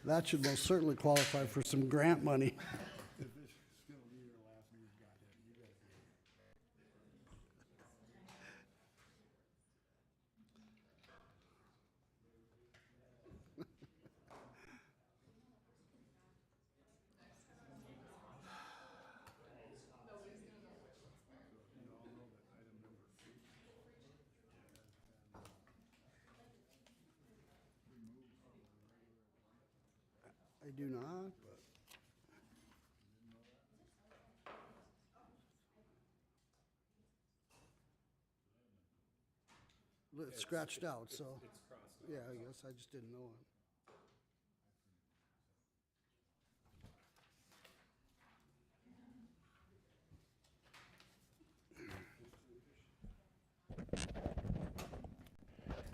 That should most certainly qualify for some grant money. I do not, but. It's scratched out, so. Yeah, I guess I just didn't know it.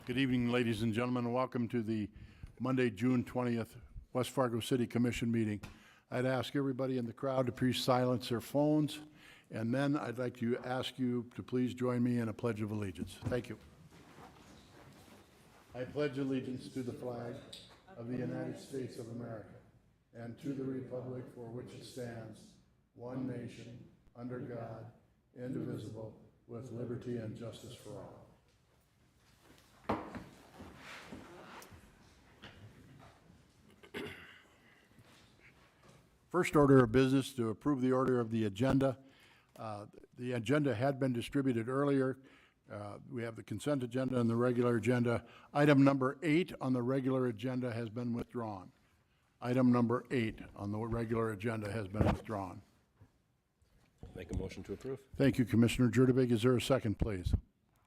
Good evening, ladies and gentlemen. Welcome to the Monday, June 20th West Fargo City Commission meeting. I'd ask everybody in the crowd to please silence their phones, and then I'd like to ask you to please join me in a Pledge of Allegiance. Thank you. I pledge allegiance to the flag of the United States of America and to the republic for which it stands, one nation, under God, indivisible, with liberty and justice for all. First order of business to approve the order of the agenda. The agenda had been distributed earlier. We have the consent agenda and the regular agenda. Item number 8 on the regular agenda has been withdrawn. Item number 8 on the regular agenda has been withdrawn. Make a motion to approve. Thank you, Commissioner Jurdevig. Is there a second, please?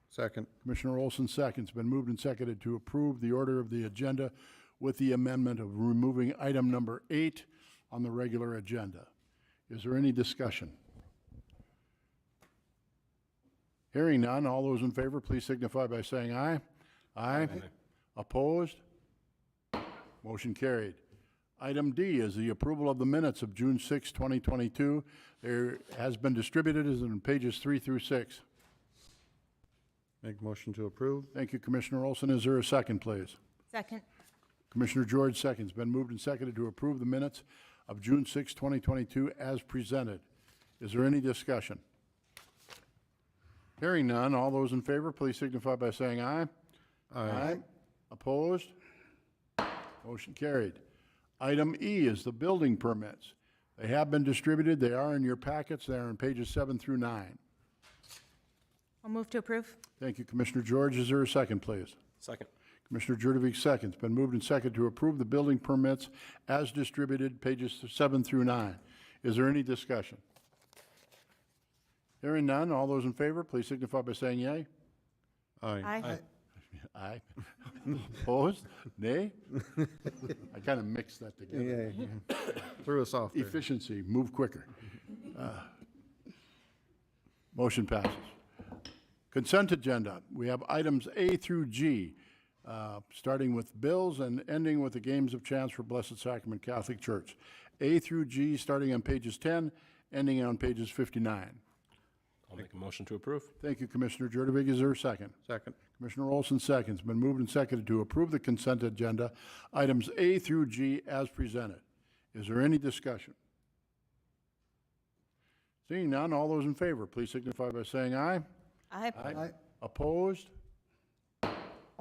Second. Commissioner Olson seconds. Been moved and seconded to approve the order of the agenda with the amendment of removing item number 8 on the regular agenda. Is there any discussion? Hearing none, all those in favor, please signify by saying aye. Aye. Opposed? Motion carried. Item D is the approval of the minutes of June 6, 2022. There has been distributed as in pages 3 through 6. Make motion to approve. Thank you, Commissioner Olson. Is there a second, please? Second. Commissioner George seconds. Been moved and seconded to approve the minutes of June 6, 2022 as presented. Is there any discussion? Hearing none, all those in favor, please signify by saying aye. Aye. Opposed? Motion carried. Item E is the building permits. They have been distributed. They are in your packets. They are on pages 7 through 9. I'll move to approve. Thank you, Commissioner George. Is there a second, please? Second. Commissioner Jurdevig seconds. Been moved and seconded to approve the building permits as distributed, pages 7 through 9. Is there any discussion? Hearing none, all those in favor, please signify by saying yea. Aye. Aye. Opposed? Nay? I kind of mixed that together. Yeah. Threw us off there. Efficiency, move quicker. Motion passes. Consent agenda. We have items A through G, starting with bills and ending with the games of chance for Blessed Sacrament Catholic Church. A through G, starting on pages 10, ending on pages 59. I'll make a motion to approve. Thank you, Commissioner Jurdevig. Is there a second? Second. Commissioner Olson seconds. Been moved and seconded to approve the consent agenda, items A through G as presented. Is there any discussion? Seeing none, all those in favor, please signify by saying aye. Aye. Aye. Opposed?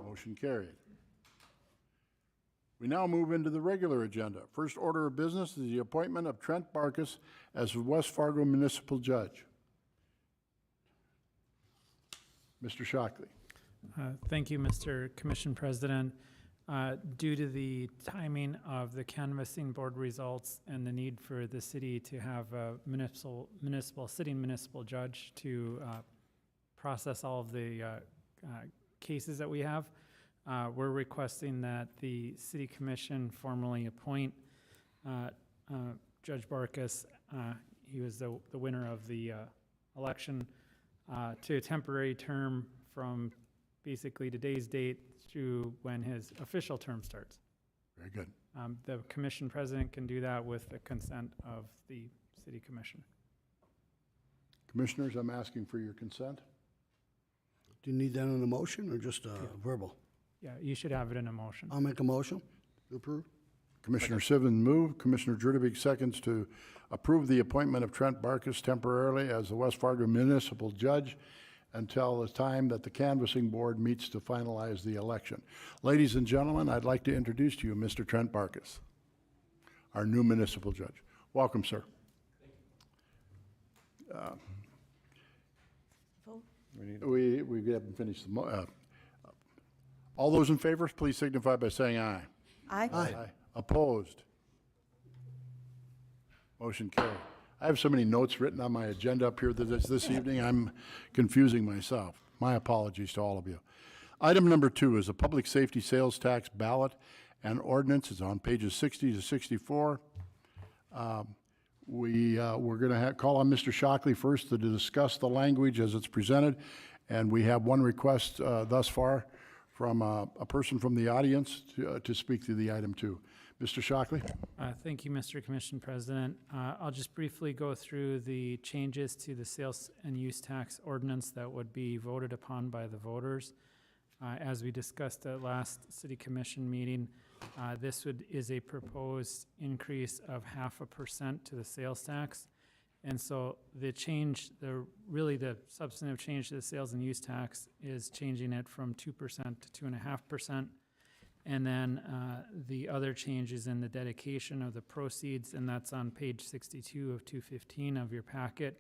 Motion carried. We now move into the regular agenda. First order of business is the appointment of Trent Barkus as West Fargo Municipal Judge. Mr. Shockley. Thank you, Mr. Commission President. Due to the timing of the canvassing board results and the need for the city to have a sitting municipal judge to process all of the cases that we have, we're requesting that the City Commission formally appoint Judge Barkus. He was the winner of the election to a temporary term from basically today's date through when his official term starts. Very good. The commission president can do that with the consent of the City Commission. Commissioners, I'm asking for your consent. Do you need that in a motion or just verbal? Yeah, you should have it in a motion. I'll make a motion to approve. Commissioner Sivan moved, Commissioner Jurdevich seconds to approve the appointment of Trent Barkus temporarily as the West Fargo Municipal Judge until the time that the canvassing board meets to finalize the election. Ladies and gentlemen, I'd like to introduce to you Mr. Trent Barkus, our new municipal judge. Welcome, sir. We haven't finished the, all those in favor, please signify by saying aye. Aye. Opposed? Motion carried. I have so many notes written on my agenda up here this evening, I'm confusing myself. My apologies to all of you. Item number 2 is a public safety sales tax ballot and ordinance. It's on pages 60 to 64. We're going to call on Mr. Shockley first to discuss the language as it's presented, and we have one request thus far from a person from the audience to speak to the item 2. Mr. Shockley? Thank you, Mr. Commission President. I'll just briefly go through the changes to the sales and use tax ordinance that would be voted upon by the voters. As we discussed at last City Commission meeting, this is a proposed increase of 0.5% to the sales tax. And so the change, really the substantive change to the sales and use tax is changing it from 2% to 2.5%. And then the other change is in the dedication of the proceeds, and that's on page 62 of 215 of your packet.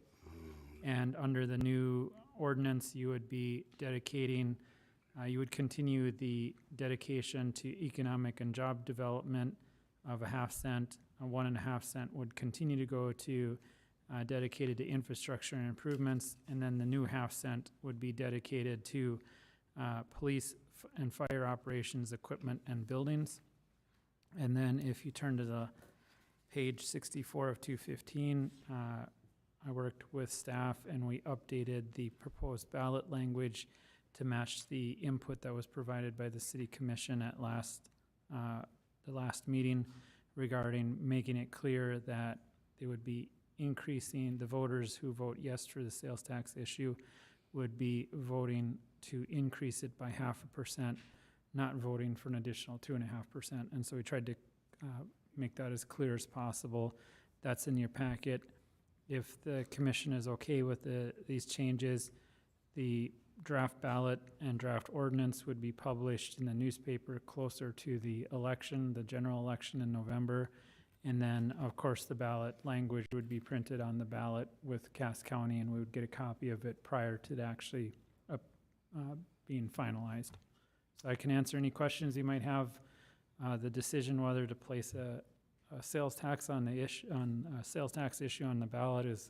And under the new ordinance, you would be dedicating, you would continue the dedication to economic and job development of a 0.5 cent. A 1.5 cent would continue to go to dedicated to infrastructure and improvements, and then the new 0.5 cent would be dedicated to police and fire operations, equipment, and buildings. And then if you turn to the page 64 of 215, I worked with staff and we updated the proposed ballot language to match the input that was provided by the City Commission at the last meeting regarding making it clear that they would be increasing the voters who vote yes for the sales tax issue would be voting to increase it by 0.5%, not voting for an additional 2.5%. And so we tried to make that as clear as possible. That's in your packet. If the commission is okay with these changes, the draft ballot and draft ordinance would be published in the newspaper closer to the election, the general election in November. And then, of course, the ballot language would be printed on the ballot with Cass County, and we would get a copy of it prior to actually being finalized. So I can answer any questions you might have. The decision whether to place a sales tax on the issue, sales tax issue on the ballot is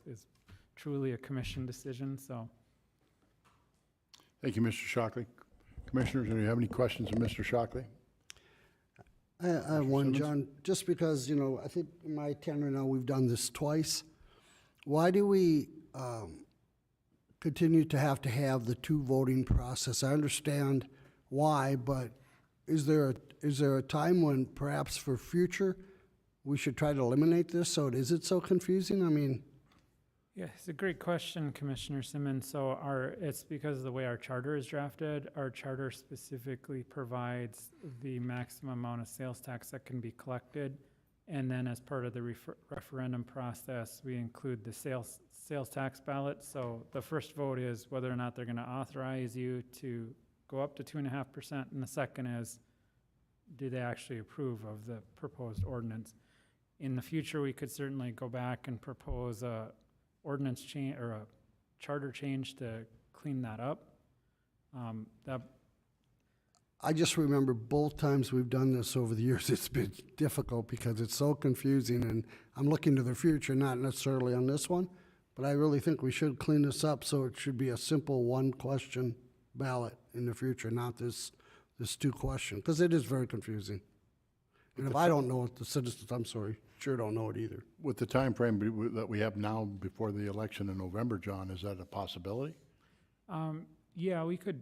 truly a commission decision. So. Thank you, Mr. Shockley. Commissioners, do you have any questions of Mr. Shockley? I have one, John, just because, I think in my tenure now, we've done this twice. Why do we continue to have the two voting process? I understand why, but is there a time when perhaps for future we should try to eliminate this so it isn't so confusing? I mean. Yeah, it's a great question, Commissioner Simmons. So it's because of the way our charter is drafted. Our charter specifically provides the maximum amount of sales tax that can be collected. And then as part of the referendum process, we include the sales tax ballot. So the first vote is whether or not they're going to authorize you to go up to 2.5%. And the second is, do they actually approve of the proposed ordinance? In the future, we could certainly go back and propose a ordinance change or a charter change to clean that up. I just remember both times we've done this over the years, it's been difficult because it's so confusing, and I'm looking to the future, not necessarily on this one, but I really think we should clean this up so it should be a simple one-question ballot in the future, not this two-question, because it is very confusing. And if I don't know it, the citizens, I'm sorry, sure don't know it either. With the time frame that we have now before the election in November, John, is that a possibility? Yeah, we could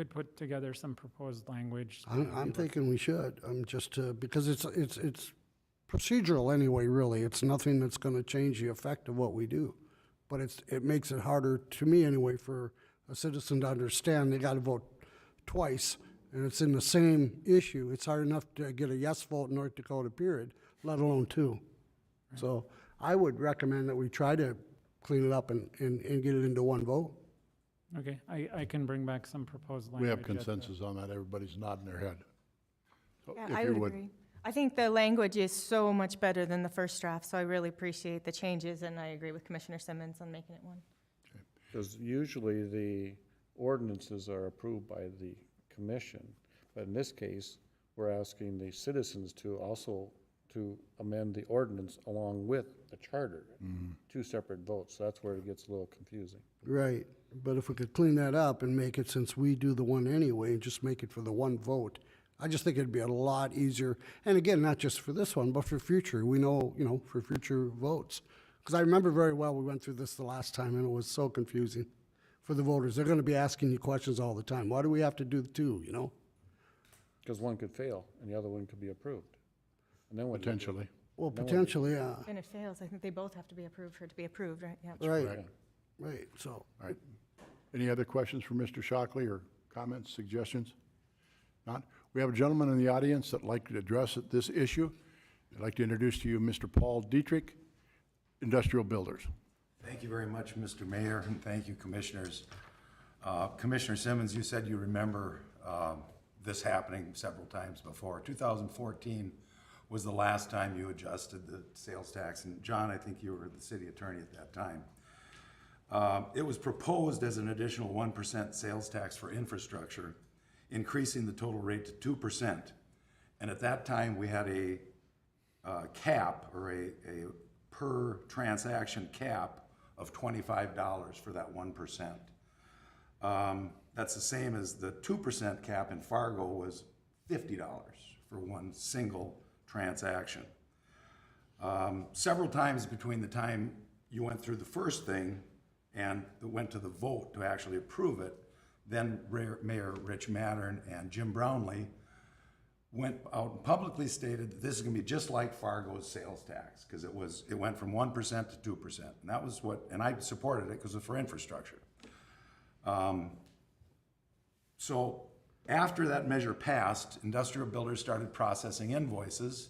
put together some proposed language. I'm thinking we should. Because it's procedural anyway. Really, it's nothing that's going to change the effect of what we do, but it makes it harder to me anyway for a citizen to understand they got to vote twice and it's in the same issue. It's hard enough to get a yes vote in North Dakota, period, let alone two. So I would recommend that we try to clean it up and get it into one vote. Okay, I can bring back some proposed language. We have at the- consensus on that. Everybody's nodding their head. So Yeah, if I you would agree. I think the language is so much better than the first draft, so I really appreciate the changes, and I agree with Commissioner Simmons on making it one. Because usually the ordinances are approved by the commission, but in this case, we're asking the citizens to also to amend the ordinance along with the charter. Two separate votes, so that's where it gets a little confusing. Right, but if we could clean that up and make it, since we do the one anyway, and just make it for the one vote, I just think it'd be a lot easier. And again, not just for this one, but for future, we know, you know, for future votes. Because I remember very well, we went through this the last time, and it was so confusing for the voters. They're gonna be asking you questions all the time. Why do we have to do the two, you know? Because one could fail and the other one could be approved. And then what do you do? Potentially. Well, potentially, yeah, And it fails, I think they both have to be approved for it to be approved, right? Yeah. right, right, so. All right. Any other questions for Mr. Shockley or comments, suggestions? Not? We have a gentleman in the audience that'd like to address this issue. I'd like to introduce to you Mr. Paul Dietrich, Industrial Builders. Thank you very much, Mr. Mayor, and thank you, Commissioners. Commissioner Simmons, you said you remember this happening several times before. 2014 was the last time you adjusted the sales tax, and John, I think you were the city attorney at that time. It was proposed as an additional 1% sales tax for infrastructure, increasing the total rate to 2%. And at that time, we had a cap, or a per transaction cap of $25 for that 1%. That's the same as the 2% cap in Fargo was $50 for one single transaction. Several times between the time you went through the first thing and went to the vote to actually approve it, then Mayor Rich Mattern and Jim Brownlee went out and publicly stated that this is gonna be just like Fargo's sales tax, because it went from 1% to 2%. And that was and I supported it because it's for infrastructure. So after that measure passed, industrial builders started processing invoices,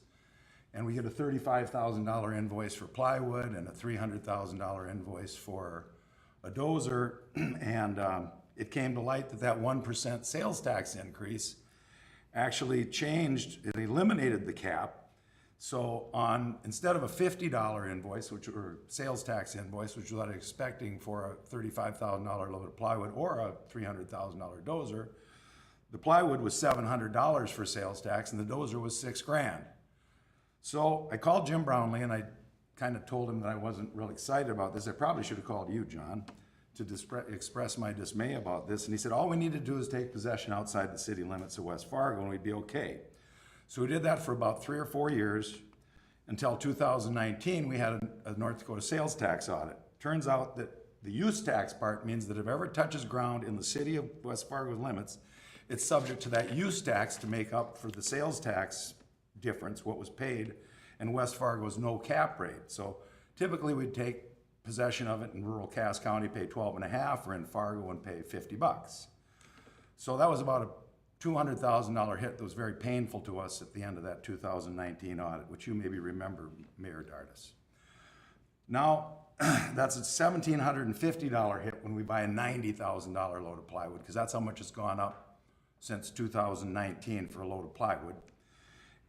and we get a $35,000 invoice for plywood and a $300,000 invoice for a dozer, and it came to light that that 1% sales tax increase actually changed, it eliminated the cap. So instead of a $50 invoice, or sales tax invoice, which was what I was expecting for a $35,000 load of plywood or a $300,000 dozer, the plywood was $700 for sales tax and the dozer was $6,000. So I called Jim Brownlee and I kind of told him that I wasn't real excited about this. I probably should have called you, John, to express my dismay about this. And he said, all we need to do is take possession outside the city limits of West Fargo and we'd be okay. So we did that for about 3 or 4 years until 2019, we had a North Dakota sales tax audit. Turns out that the use tax part means that if it ever touches ground in the city of West Fargo's limits, it's subject to that use tax to make up for the sales tax difference, what was paid, and West Fargo's no cap rate. So typically we'd take possession of it in rural Cass County, pay 12.5, or in Fargo and pay $50. So that was about a $200,000 hit that was very painful to us at the end of that 2019 audit, which you maybe remember, Mayor Dardis. Now, that's a $1,750 hit when we buy a $90,000 load of plywood, because that's how much it's gone up since 2019 for a load of plywood.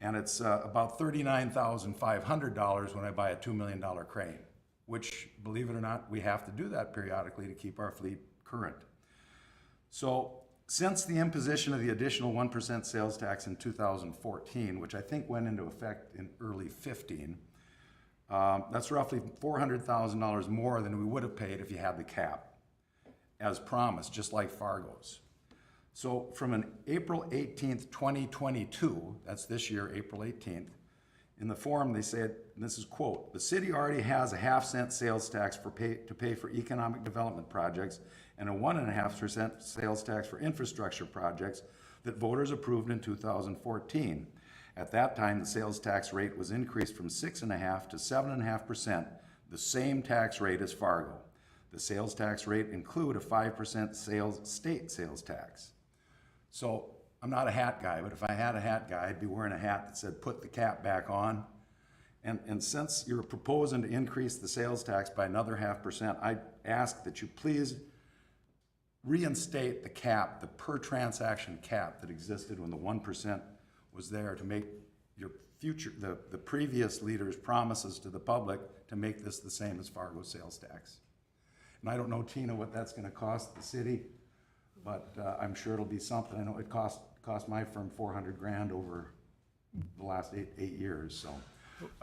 And it's about $39,500 when I buy a $2 million crane, which, believe it or not, we have to do that periodically to keep our fleet current. So since the imposition of the additional 1% sales tax in 2014, which I think went into effect in early 15, that's roughly $400,000 more than we would have paid if you had the cap, as promised, just like Fargo's. So from an April 18th, 2022, that's this year, April 18th, in the form they said, and this is quote, the city already has a half-cent sales tax to pay for economic development projects and a 1.5% sales tax for infrastructure projects that voters approved in 2014. At that time, the sales tax rate was increased from 6.5% to 7.5%, the same tax rate as Fargo. The sales tax rate include a 5% state sales tax. So I'm not a hat guy, but if I had a hat guy, I'd be wearing a hat that said, put the cap back on. And since you're proposing to increase the sales tax by another 0.5%, I ask that you please reinstate the cap, the per transaction cap that existed when the 1% was there, to make your future, the previous leaders' promises to the public to make this the same as Fargo sales tax. And I don't know, Tina, what that's gonna cost the city, but I'm sure it'll be something. I know it cost my firm $400,000 over the last eight years, so.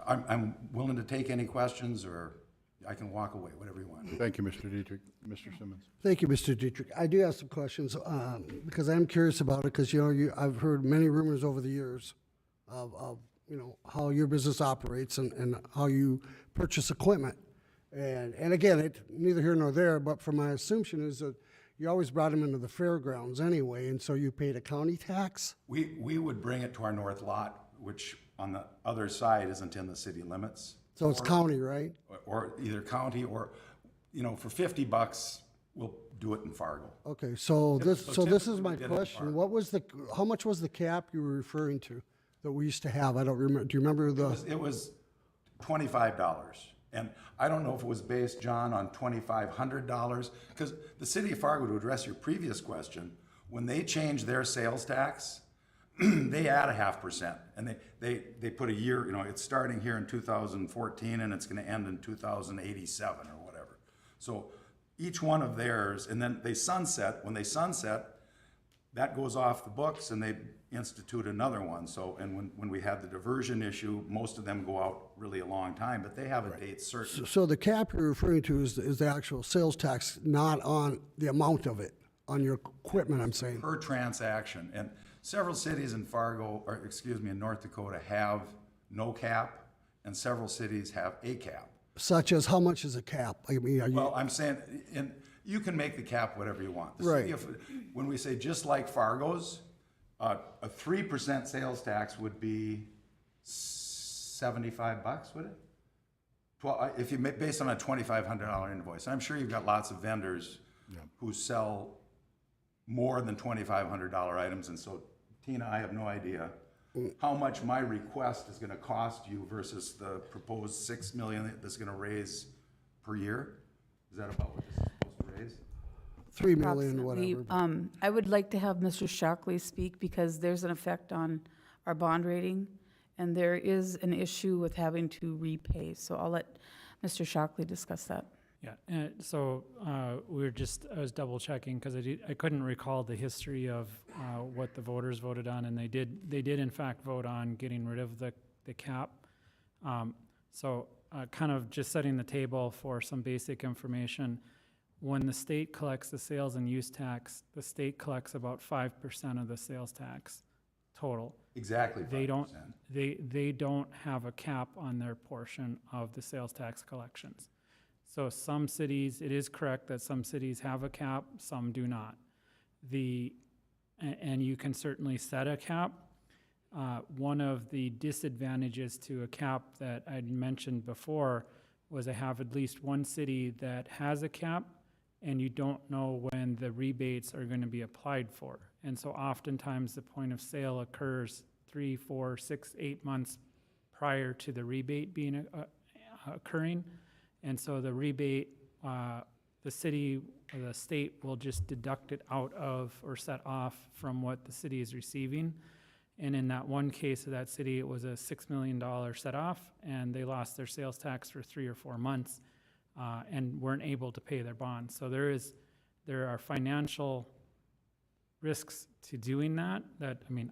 I'm willing to take any questions, or I can walk away, whatever you want. Thank you, Mr. Dietrich. Mr. Simmons. Thank you, Mr. Dietrich. I do have some questions, because I'm curious about it, because, I've heard many rumors over the years of how your business operates and how you purchase equipment. And again, neither here nor there, but from my assumption is that you always brought them into the fairgrounds anyway, and so you paid a county tax? We would bring it to our north lot, which on the other side isn't in the city limits. So it's county, right? Or either county or, for $50, we'll do it in Fargo. Okay, so this is my typically we did it in question. Fargo. How much was the cap you were referring to that we used to have? I don't remember. Do you remember It was $25. And I don't know if it was based, John, on $2,500, because the city of Fargo, to address your previous question, when they changed their sales tax, they add a 0.5%, and they put a year, it's starting here in 2014, and it's gonna end in 2087 or whatever. So each one of theirs, and then they sunset. When they sunset, that goes off the books, and they institute another one. So, and when we have the diversion issue, most of them go out really a long time, but they have a date certain. So the cap you're referring to is the actual sales tax, not on the amount of it, on your equipment, I'm saying. Per transaction. And several cities in in North Dakota have no cap, and several cities have a cap. Such as, how much is a cap? I mean, are you? Well, I'm saying, you can make the cap whatever you want. The Right. city when we say just like Fargo's, a 3% sales tax would be $75, would it? Well, if you based on a $2,500 invoice. I'm sure you've got lots of vendors who sell more than $2,500 items, and so, Tina, I have no idea how much my request is gonna cost you versus the proposed $6 million that's gonna raise per year. Is that about what this is supposed to raise? 3 million, Approximately. whatever. I would like to have Mr. Shockley speak, because there's an effect on our bond rating, and there is an issue with having to repay. So I'll let Mr. Shockley discuss that. Yeah, and so I was double checking because I couldn't recall the history of what the voters voted on, and they did in fact vote on getting rid of the cap. So kind of just setting the table for some basic information. When the state collects the sales and use tax, the state collects about 5% of the sales tax total. Exactly 5%. They don't have a cap on their portion of the sales tax collections. So some cities, it is correct that some cities have a cap, some do not. And you can certainly set a cap. One of the disadvantages to a cap that I'd mentioned before was I have at least one city that has a cap, and you don't know when the rebates are going to be applied for. And so oftentimes the point of sale occurs 3, 4, 6, 8 months prior to the rebate being occurring. And so the rebate, the city or the state will just deduct it out of or set off from what the city is receiving. And in that one case of that city, it was a $6 million set off, and they lost their sales tax for 3 or 4 months and weren't able to pay their bond. So there are financial risks to doing that.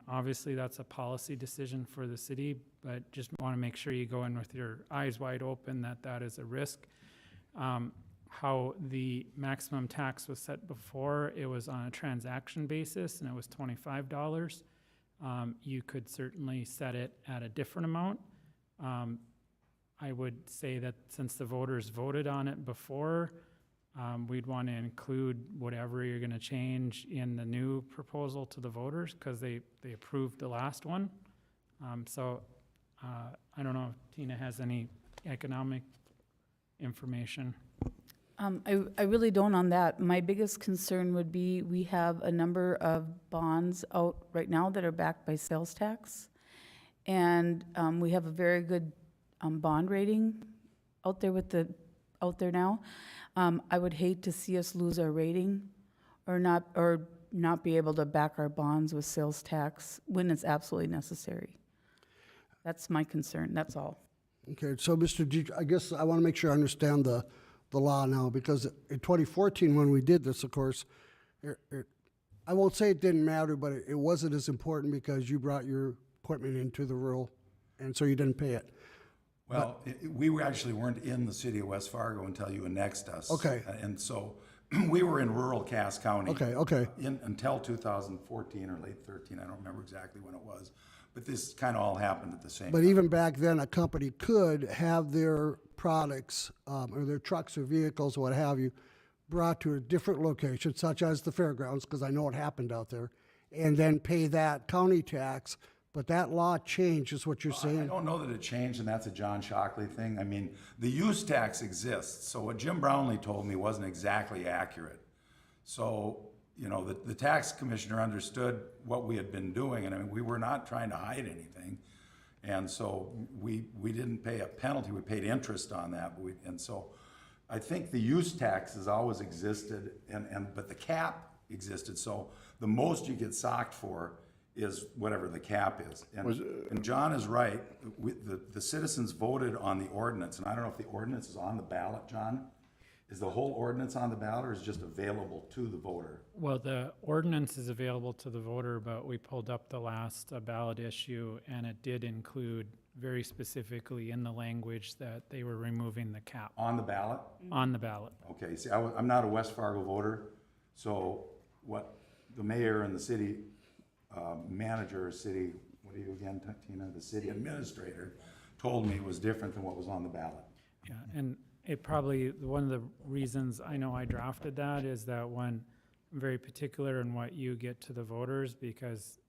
Obviously that's a policy decision for the city, but just want to make sure you go in with your eyes wide open that is a risk. How the maximum tax was set before, it was on a transaction basis, and it was $25. You could certainly set it at a different amount. I would say that since the voters voted on it before, we'd want to include whatever you're going to change in the new proposal to the voters, because they approved the last one. I don't know if Tina has any economic information. I really don't on that. My biggest concern would be, we have a number of bonds out right now that are backed by sales tax. And we have a very good bond rating out there out there now. I would hate to see us lose our rating or not be able to back our bonds with sales tax when it's absolutely necessary. That's my concern, that's all. Okay, so Mr. I guess I want to make sure I understand the law now, because in 2014, when we did this, of course, I won't say it didn't matter, but it wasn't as important because you brought your equipment into the rural, and so you didn't pay it. Well, actually weren't in the city of West Fargo until you annexed us. Okay. And so we were in rural Cass County. Okay. Until 2014 or late 13, I don't remember exactly when it was. But this kind of all happened at the same But time. even back then, a company could have their products, or their trucks or vehicles, what have you, brought to a different location, such as the fairgrounds, because I know it happened out there, and then pay that county tax. But that law changed, is what you're I saying? don't know that it changed, and that's a John Shockley thing. I mean, the use tax exists, so what Jim Brownlee told me wasn't exactly accurate. So, you know, the tax commissioner understood what we had been doing, and I mean, we were not trying to hide anything. And so we didn't pay a penalty, we paid interest on that. And so I think the use tax has always existed, but the cap existed. So the most you get socked for is whatever the cap is. And John is right, the citizens voted on the ordinance, and I don't know if the ordinance is on the ballot, John? Is the whole ordinance on the ballot, or is it just available to the voter? Well, the ordinance is available to the voter, but we pulled up the last ballot issue, and it did include very specifically in the language that they were removing the cap On the ballot? on the ballot. Okay, see, I'm not a West Fargo voter, so what the mayor and the city manager, what are you again, Tina? The city administrator told me was different than what was on the ballot. Yeah, and it probably, one of the reasons I know I drafted that is that when I'm very particular in what you get to the voters, because,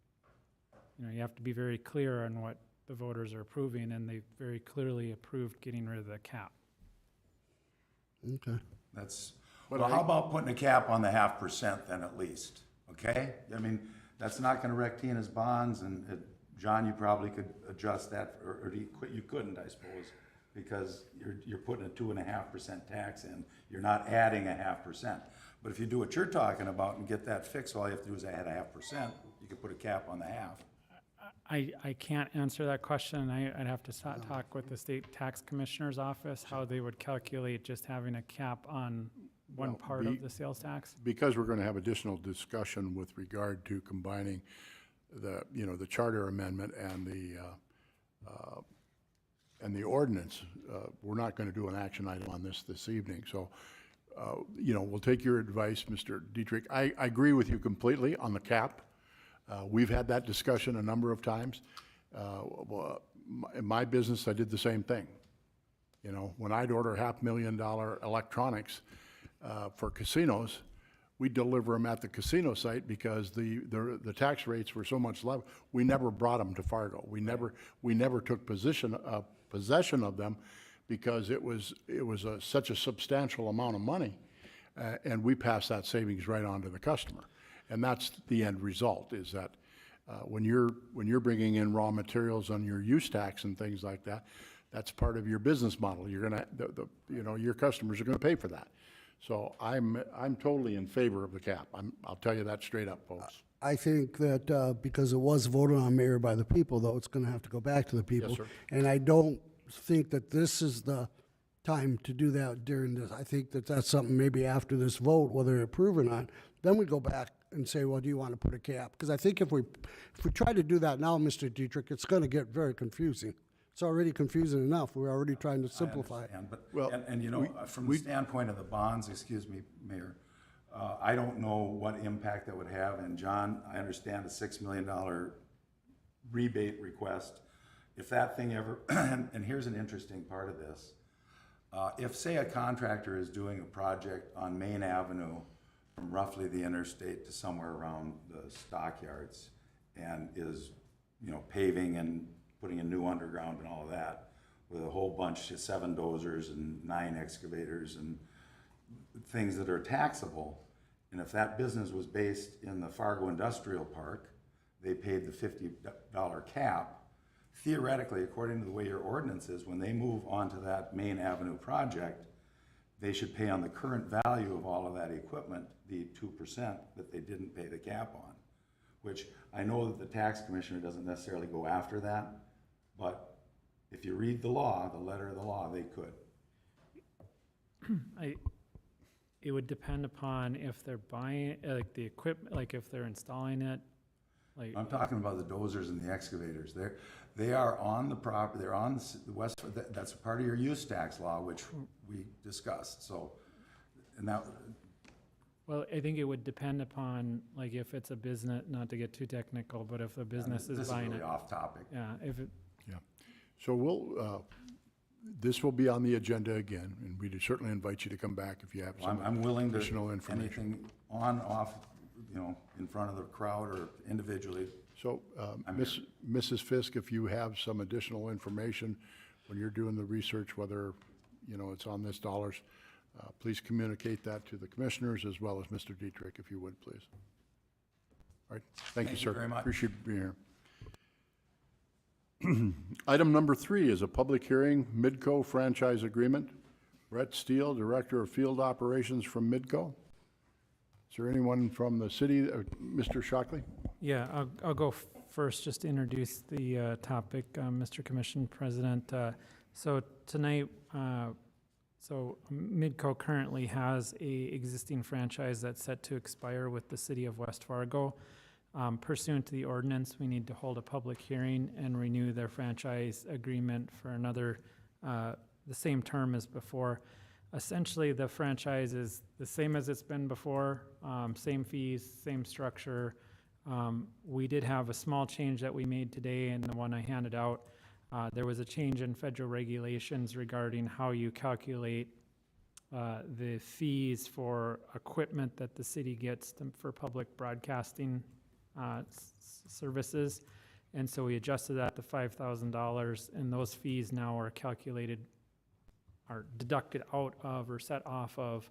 you know, you have to be very clear on what the voters are approving, and they very clearly approved getting rid of the cap. Okay. Well, how about putting a cap on the 0.5% then at least, okay? I mean, that's not gonna wreck Tina's bonds, and John, you probably could adjust that, or you couldn't, I suppose, because you're putting a 2.5% tax in. You're not adding 0.5%. But if you do what you're talking about and get that fixed, all you have to do is add 0.5%. You could put a cap on the half. I can't answer that question. I'd have to talk with the state tax commissioner's office, how they would calculate just having a cap on one part of the sales tax. Because we're going to have additional discussion with regard to combining the charter amendment and the ordinance, we're not going to do an action item on this evening. So, we'll take your advice, Mr. Dietrich. I agree with you completely on the cap. We've had that discussion a number of times. In my business, I did the same thing. You know, when I'd order $500,000 electronics for casinos, we deliver them at the casino site because the tax rates were so much lower. We never brought them to Fargo. We never took possession of them because it was such a substantial amount of money, and we passed that savings right on to the customer. And that's the end result, is that when you're bringing in raw materials on your use tax and things like that, that's part of your business model. You're gonna, your customers are gonna pay for that. So I'm totally in favor of the cap. I'll tell you that straight up, folks. I think that because it was voted on, Mayor, by the people, though, it's going to have to go back to the people. Yes, sir. And I don't think that this is the time to do that during this. I think that that's something maybe after this vote, whether approve or not, then we go back and say, well, do you want to put a cap? Because I think if we try to do that now, Mr. Dietrich, it's going to get very confusing. It's already confusing enough. We're already trying to simplify it. I understand, but, from the standpoint of the bonds, excuse me, Mayor, I don't know what impact that would have. And John, I understand a $6 million rebate request. If that thing ever, and here's an interesting part of this. If, say, a contractor is doing a project on Main Avenue from roughly the interstate to somewhere around the stockyards and is, paving and putting in new underground and all of that, with a whole bunch of 7 dozers and 9 excavators and things that are taxable. And if that business was based in the Fargo Industrial Park, they paid the $50 cap. Theoretically, according to the way your ordinance is, when they move onto that Main Avenue project, they should pay on the current value of all of that equipment, the 2% that they didn't pay the cap on. Which I know that the tax commissioner doesn't necessarily go after that, but if you read the law, the letter of the law, they could. It would depend upon if they're buying, like the equipment, like if they're installing it, like, I'm talking about the dozers and the excavators. They are on the property, they're on the west, that's a part of your use tax law, which we discussed, so, and that, well, I think it would depend upon, like, if it's a business, not to get too technical, but if the business this is is buying really it. off topic. Yeah, if it, Yeah. So this will be on the agenda again, and we certainly invite you to come back if you have some I'm willing to, additional information. anything on, off, in front of the crowd or individually. So, Mrs. Fisk, if you have some additional information when you're doing the research, whether, it's on this dollars, please communicate that to the commissioners as well as Mr. Dietrich, if you would, please. All right, thank you, sir. very much. Appreciate you being here. Item number 3 is a public hearing, Midco franchise agreement. Brett Steele, Director of Field Operations from Midco. Is there anyone from the city, Mr. Shockley? yeah, I'll go first just to introduce the topic, Mr. Commission President. So tonight, so Midco currently has a existing franchise that's set to expire with the city of West Fargo. Pursuant to the ordinance, we need to hold a public hearing and renew their franchise agreement for another, the same term as before. Essentially, the franchise is the same as it's been before, same fees, same structure. We did have a small change that we made today, and the one I handed out. There was a change in federal regulations regarding how you calculate the fees for equipment that the city gets for public broadcasting services. And so we adjusted that to $5,000, and those fees now are calculated, are deducted out of or set off of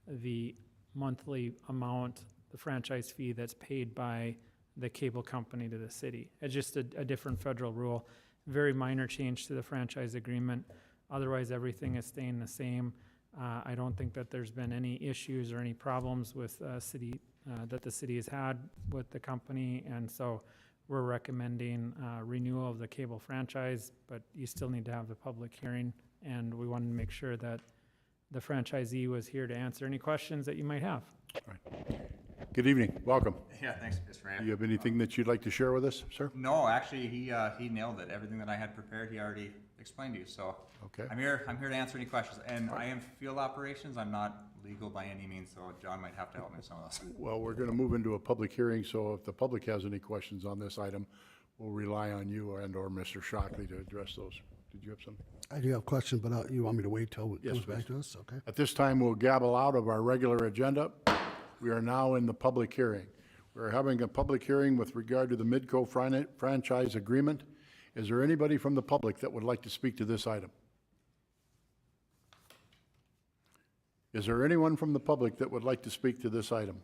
the monthly amount, the franchise fee that's paid by the cable company to the city. It's just a different federal rule. Very minor change to the franchise agreement. Otherwise, everything is staying the same. I don't think that there's been any issues or any problems with that the city has had with the company, and so we're recommending renewal of the cable franchise, but you still need to have the public hearing, and we wanted to make sure that the franchisee was here to answer any questions that you might have. All right. Good evening, welcome. Yeah, thanks, Mr. Mayor. Do you have anything that you'd like to share with us, sir? No, actually, he nailed it. Everything that I had prepared, he already explained to you, so. Okay. I'm here to answer any questions, and I am field operations. I'm not legal by any means, so John might have to help me with some of those. Well, we're going to move into a public hearing, so if the public has any questions on this item, we'll rely on you and/or Mr. Shockley to address those. Did you have something? I do have a question, but you want me to wait till it Yes, comes back please. to us? Okay. At this time, we'll gabble out of our regular agenda. We are now in the public hearing. We're having a public hearing with regard to the Midco franchise agreement. Is there anybody from the public that would like to speak to this item? Is there anyone from the public that would like to speak to this item?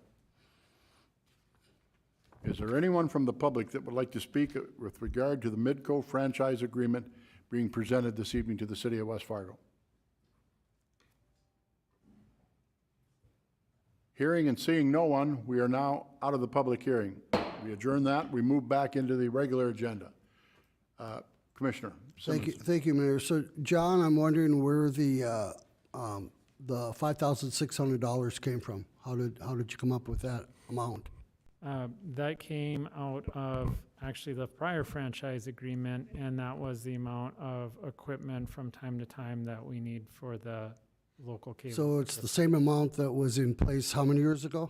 Is there anyone from the public that would like to speak with regard to the Midco franchise agreement being presented this evening to the city of West Fargo? Hearing and seeing no one, we are now out of the public hearing. We adjourn that, we move back into the regular agenda. Commissioner Simmons. Thank you, Mayor. So, John, I'm wondering where the $5,600 came from. How did you come up with that amount? That came out of actually the prior franchise agreement, and that was the amount of equipment from time to time that we need for the local cable. So it's the same amount that was in place how many years ago?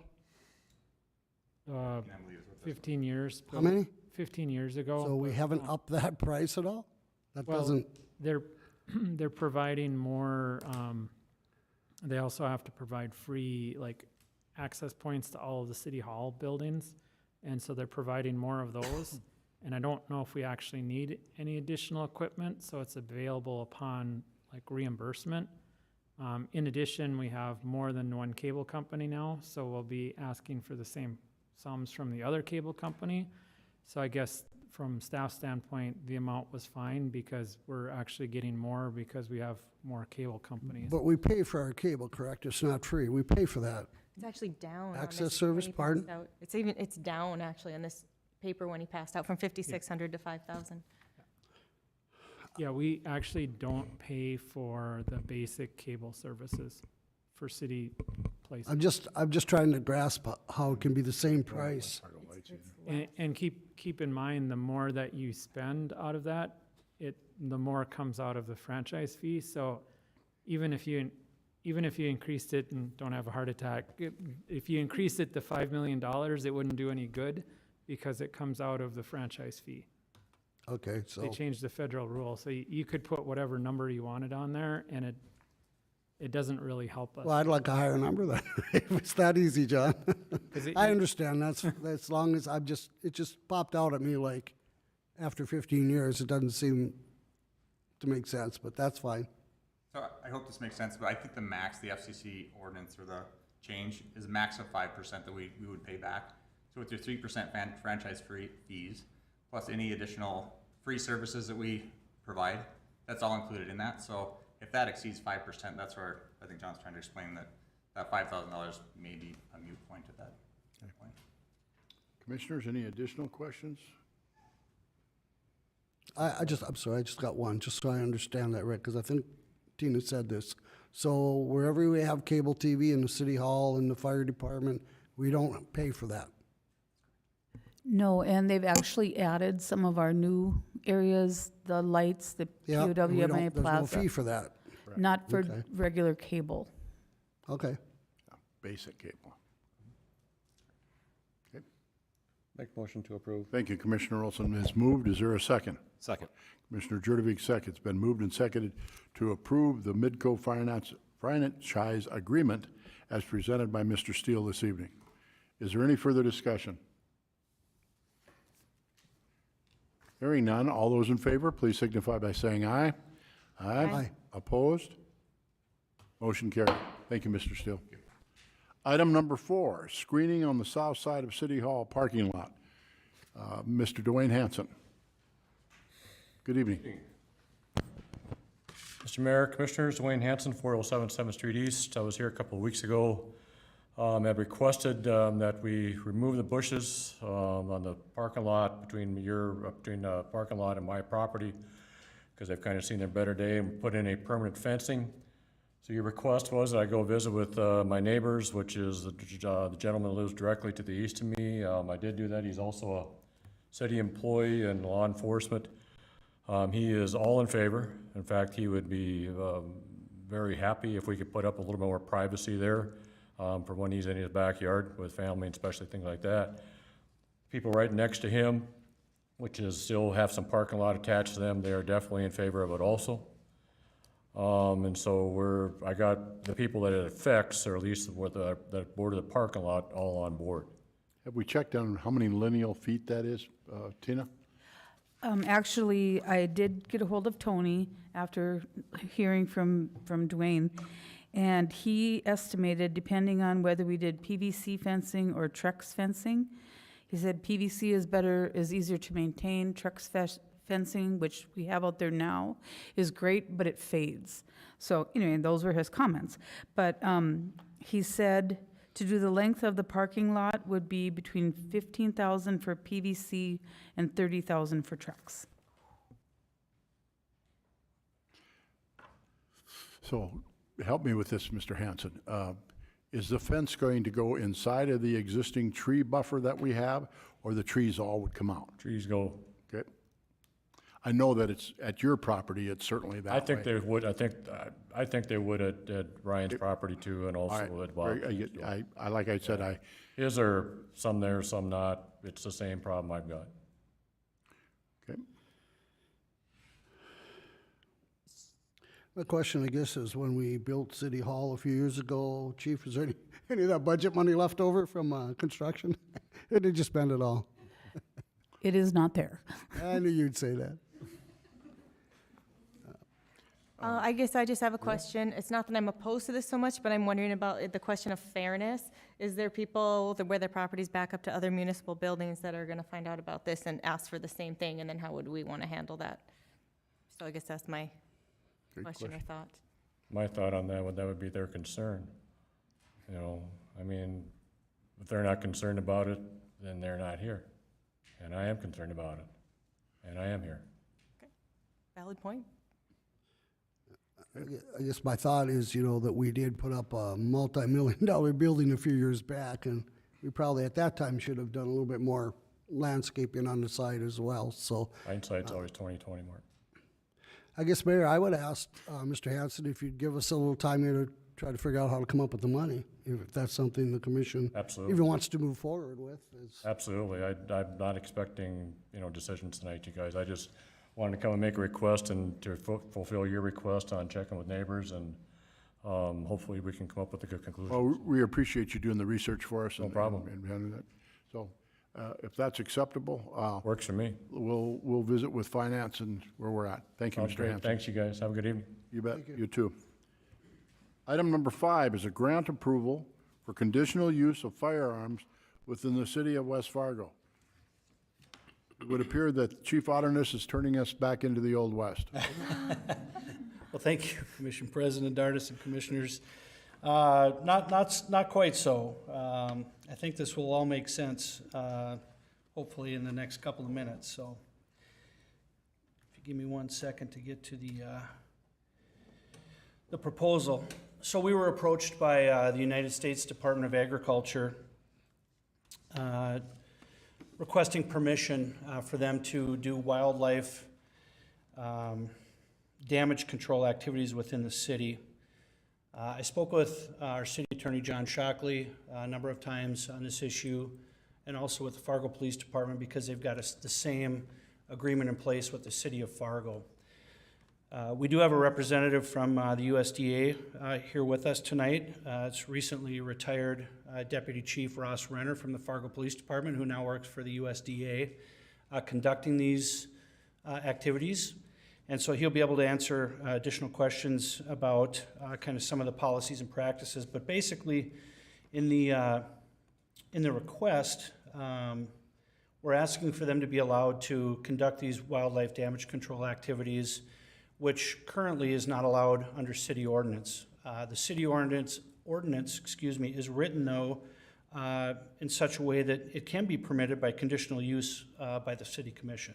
15 years. How many? 15 years ago. So we haven't upped that price at all? That Well, doesn't, they're providing more, they also have to provide free, like, access points to all of the city hall buildings, and so they're providing more of those. And I don't know if we actually need any additional equipment, so it's available upon, like, reimbursement. In addition, we have more than one cable company now, so we'll be asking for the same sums from the other cable company. So I guess from staff standpoint, the amount was fine because we're actually getting more because we have more cable companies. But we pay for our cable, correct? It's not free. We pay for that. It's actually down. on Access this service, when he pardon? passed out. It's down actually on this paper when he passed out from 5,600 to 5,000. Yeah, we actually don't pay for the basic cable services for city places. I'm just trying to grasp how it can be the same price. And keep in mind, the more that you spend out of that, the more comes out of the franchise fee. So even if you increased it and don't have a heart attack, if you increased it to $5 million, it wouldn't do any good because it comes out of the franchise fee. Okay, so, They changed the federal rule, so you could put whatever number you wanted on there, and it doesn't really help us. well, I'd like a higher number then, if it's that easy, John. 'Cause I understand, that's as long as it just popped out at me like, after 15 years, it doesn't seem to make sense, but that's fine. So I hope this makes sense, but I think the max, the FCC ordinance or the change is a max of 5% that we would pay back. So with your 3% franchise free fees, plus any additional free services that we provide, that's all included in that. So if that exceeds 5%, that's where I think John's trying to explain that $5,000 may be a moot point at that point. Commissioners, any additional questions? I'm sorry, I just got one, just so I understand that right, because I think Tina said this. So wherever we have cable TV in the city hall, in the fire department, we don't pay for that. No, and they've actually added some of our new areas, the lights, the Yeah, and we POWMA don't- there's no Plaza. fee for that. Not for Okay. regular cable. Okay. Basic cable. Okay, Make motion to approve. thank you, Commissioner Olson has moved. Is there a second? Second. Commissioner Jurdovic seconds. It's been moved and seconded to approve the Midco franchise agreement as presented by Mr. Steele this evening. Is there any further discussion? Hearing none, all those in favor, please signify by saying aye. Aye. Opposed? Motion carried. Thank you, Mr. Steele. Item number 4, screening on the south side of City Hall parking lot. Mr. Dwayne Hanson. Good evening. Mr. Mayor, Commissioners, Dwayne Hanson, 407 7th Street East. I was here a couple of weeks ago. I've requested that we remove the bushes on the parking lot between the parking lot and my property, because I've kind of seen their better day, and put in a permanent fencing. So your request was that I go visit with my neighbors, which is the gentleman who lives directly to the east of me. I did do that. He's also a city employee and law enforcement. He is all in favor. In fact, he would be very happy if we could put up a little more privacy there for when he's in his backyard with family, and especially things like that. People right next to him, which is still have some parking lot attached to them, they are definitely in favor of it also. And so I got the people that it affects, or at least with that board of the parking lot, all on board. Have we checked on how many lineal feet that is, Tina? Actually, I did get a hold of Tony after hearing from Dwayne, and he estimated, depending on whether we did PVC fencing or Trex fencing, he said PVC is easier to maintain. Trex fencing, which we have out there now, is great, but it fades. So, and those were his comments. But he said to do the length of the parking lot would be between $15,000 for PVC and $30,000 for Trex. So help me with this, Mr. Hanson. Is the fence going to go inside of the existing tree buffer that we have, or the trees all would come out? Trees go, Okay. I know that it's at your property, it's certainly that way. I think they would, I think they would at Ryan's property too, and All also right. at Bob's. Like I said, His are some there, some not. It's the same problem I've got. okay. The question, I guess, is when we built City Hall a few years ago, Chief, is there any of that budget money left over from construction? Or did you spend it all? It is not there. I knew you'd say that. I guess I just have a question. It's not that I'm opposed to this so much, but I'm wondering about the question of fairness. Is there people where their properties back up to other municipal buildings that are going to find out about this and ask for the same thing, and then how would we want to handle that? So I guess that's my question or thought. My thought on that would be their concern. You know, I mean, if they're not concerned about it, then they're not here. And I am concerned about it, and I am here. Valid point. I guess my thought is, you know, that we did put up a multi-million-dollar building a few years back, and we probably at that time should have done a little bit more landscaping on the side as well, so. Hindsight's always 20/20, Mark. I guess, Mayor, I would ask Mr. Hanson if you'd give us a little time here to try to figure out how to come up with the money, if that's something the commission Absolutely. even wants to move forward with. Absolutely. I'm not expecting, you know, decisions tonight, you guys. I just wanted to come and make a request and to fulfill your request on checking with neighbors, and hopefully we can come up with a good conclusion. Well, we appreciate you doing the research for us. No problem. And handling that. So if that's acceptable, Works for me. we'll visit with finance and where we're at. Thank you, Sounds Mr. great. Hanson. Thanks, you guys. Have a good evening. You bet. You too. Item number 5 is a grant approval for conditional use of firearms within the city of West Fargo. It would appear that Chief Otterness is turning us back into the Old West. Well, thank you, Commission President Dardis and Commissioners. Not quite so. I think this will all make sense, hopefully in the next couple of minutes, so. If you give me 1 second to get to the proposal. So we were approached by the United States Department of Agriculture requesting permission for them to do wildlife damage control activities within the city. I spoke with our city attorney, John Shockley, a number of times on this issue, and also with the Fargo Police Department because they've got the same agreement in place with the city of Fargo. We do have a representative from the USDA here with us tonight. It's recently retired Deputy Chief Ross Renner from the Fargo Police Department, who now works for the USDA, conducting these activities. And so he'll be able to answer additional questions about kind of some of the policies and practices. But basically, in the request, we're asking for them to be allowed to conduct these wildlife damage control activities, which currently is not allowed under city ordinance. The city ordinance, is written though in such a way that it can be permitted by conditional use by the city commission.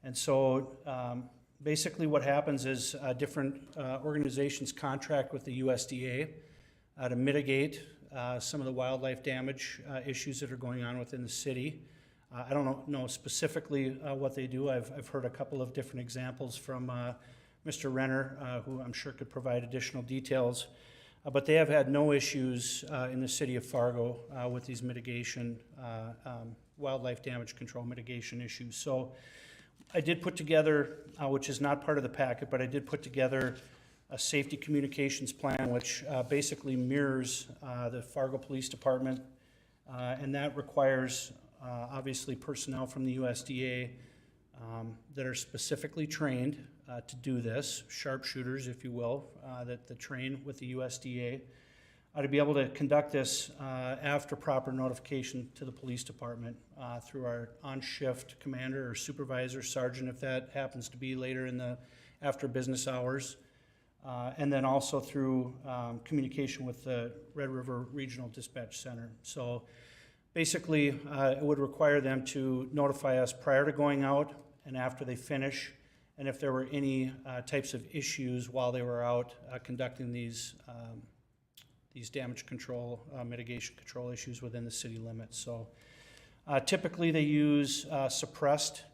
And so basically what happens is different organizations contract with the USDA to mitigate some of the wildlife damage issues that are going on within the city. I don't know specifically what they do. I've heard a couple of different examples from Mr. Renner, who I'm sure could provide additional details. But they have had no issues in the city of Fargo with these mitigation, wildlife damage control mitigation issues. So I did put together, which is not part of the packet, but I did put together a safety communications plan, which basically mirrors the Fargo Police Department, and that requires obviously personnel from the USDA that are specifically trained to do this, sharpshooters, if you will, that train with the USDA, to be able to conduct this after proper notification to the police department through our on-shift commander or supervisor, sergeant, if that happens to be later in the after business hours, and then also through communication with the Red River Regional Dispatch Center. So basically, it would require them to notify us prior to going out and after they finish, and if there were any types of issues while they were out conducting these damage control, mitigation control issues within the city limits. So typically they use suppressed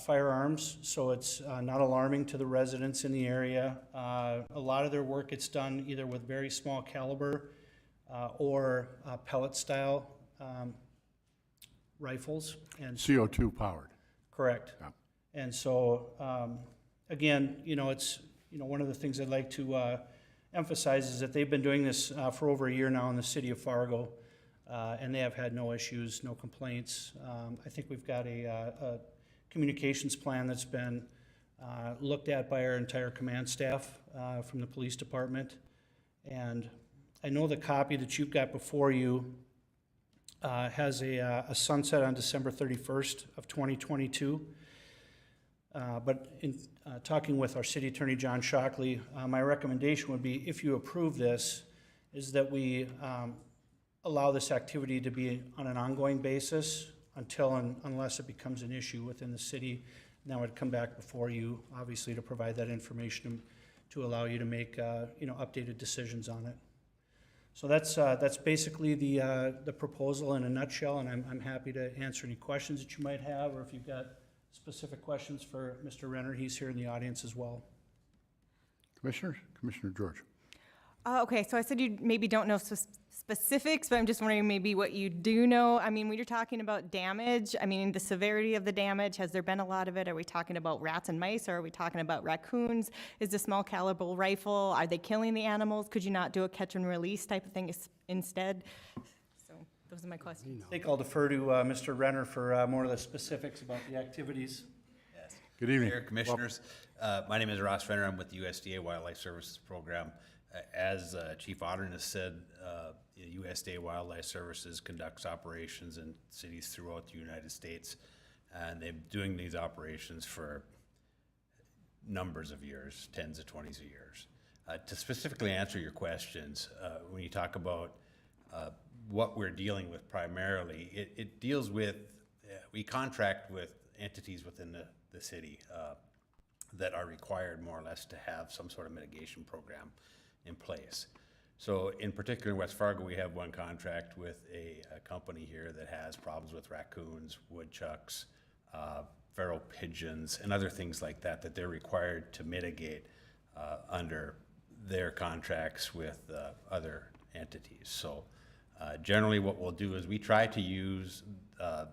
firearms, so it's not alarming to the residents in the area. A lot of their work gets done either with very small caliber or pellet style rifles. And CO2 powered. correct. Yeah. And so, again, it's, one of the things I'd like to emphasize is that they've been doing this for over a year now in the city of Fargo, and they have had no issues, no complaints. I think we've got a communications plan that's been looked at by our entire command staff from the police department. And I know the copy that you've got before you has a sunset on December 31st of 2022. But in talking with our city attorney, John Shockley, my recommendation would be, if you approve this, is that we allow this activity to be on an ongoing basis until and unless it becomes an issue within the city. And that would come back before you, obviously, to provide that information to allow you to make updated decisions on it. So that's basically the proposal in a nutshell, and I'm happy to answer any questions that you might have, or if you've got specific questions for Mr. Renner, he's here in the audience as well. Commissioners? Commissioner George. Okay, so I said you maybe don't know specifics, but I'm just wondering maybe what you do know. I mean, when you're talking about damage, I mean, the severity of the damage, has there been a lot of it? Are we talking about rats and mice, or are we talking about raccoons? Is the small caliber rifle, are they killing the animals? Could you not do a catch and release type of thing instead? So those are my questions. I think I'll defer to Mr. Renner for more of the specifics about the activities. Good evening. Mayor, Commissioners. My name is Ross Renner. I'm with the USDA Wildlife Services Program. As Chief Auditor has said, USDA Wildlife Services conducts operations in cities throughout the United States, and they've been doing these operations for numbers of years, tens of 20s of years. To specifically answer your questions, when you talk about what we're dealing with primarily, it deals with, we contract with entities within the city that are required more or less to have some sort of mitigation program in place. So in particular in West Fargo, we have one contract with a company here that has problems with raccoons, woodchucks, feral pigeons, and other things like that that they're required to mitigate under their contracts with other entities. So generally what we'll do is we try to use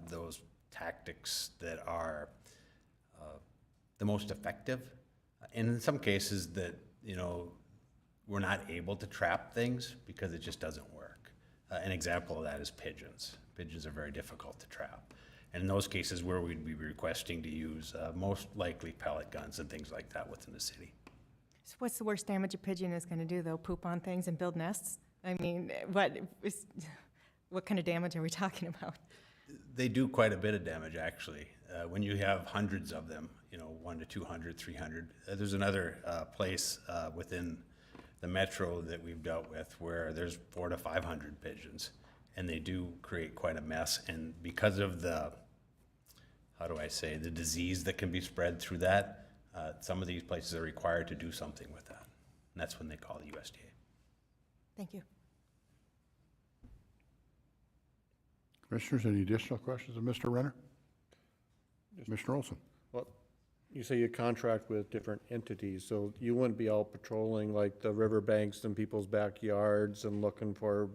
those tactics that are the most effective. And in some cases that, we're not able to trap things because it just doesn't work. An example of that is pigeons. Pigeons are very difficult to trap. And in those cases where we'd be requesting to use most likely pellet guns and things like that within the city. So what's the worst damage a pigeon is going to do, though? Poop on things and build nests? I mean, what kind of damage are we talking about? They do quite a bit of damage, actually. When you have hundreds of them, 1 to 200, 300. There's another place within the metro that we've dealt with where there's 400 to 500 pigeons, and they do create quite a mess. And because of the, the disease that can be spread through that, some of these places are required to do something with that. And that's when they call the USDA. Thank you. Commissioners, any additional questions of Mr. Renner? Commissioner Olson. Well, you say you contract with different entities, so you wouldn't be out patrolling like the riverbanks in people's backyards and looking for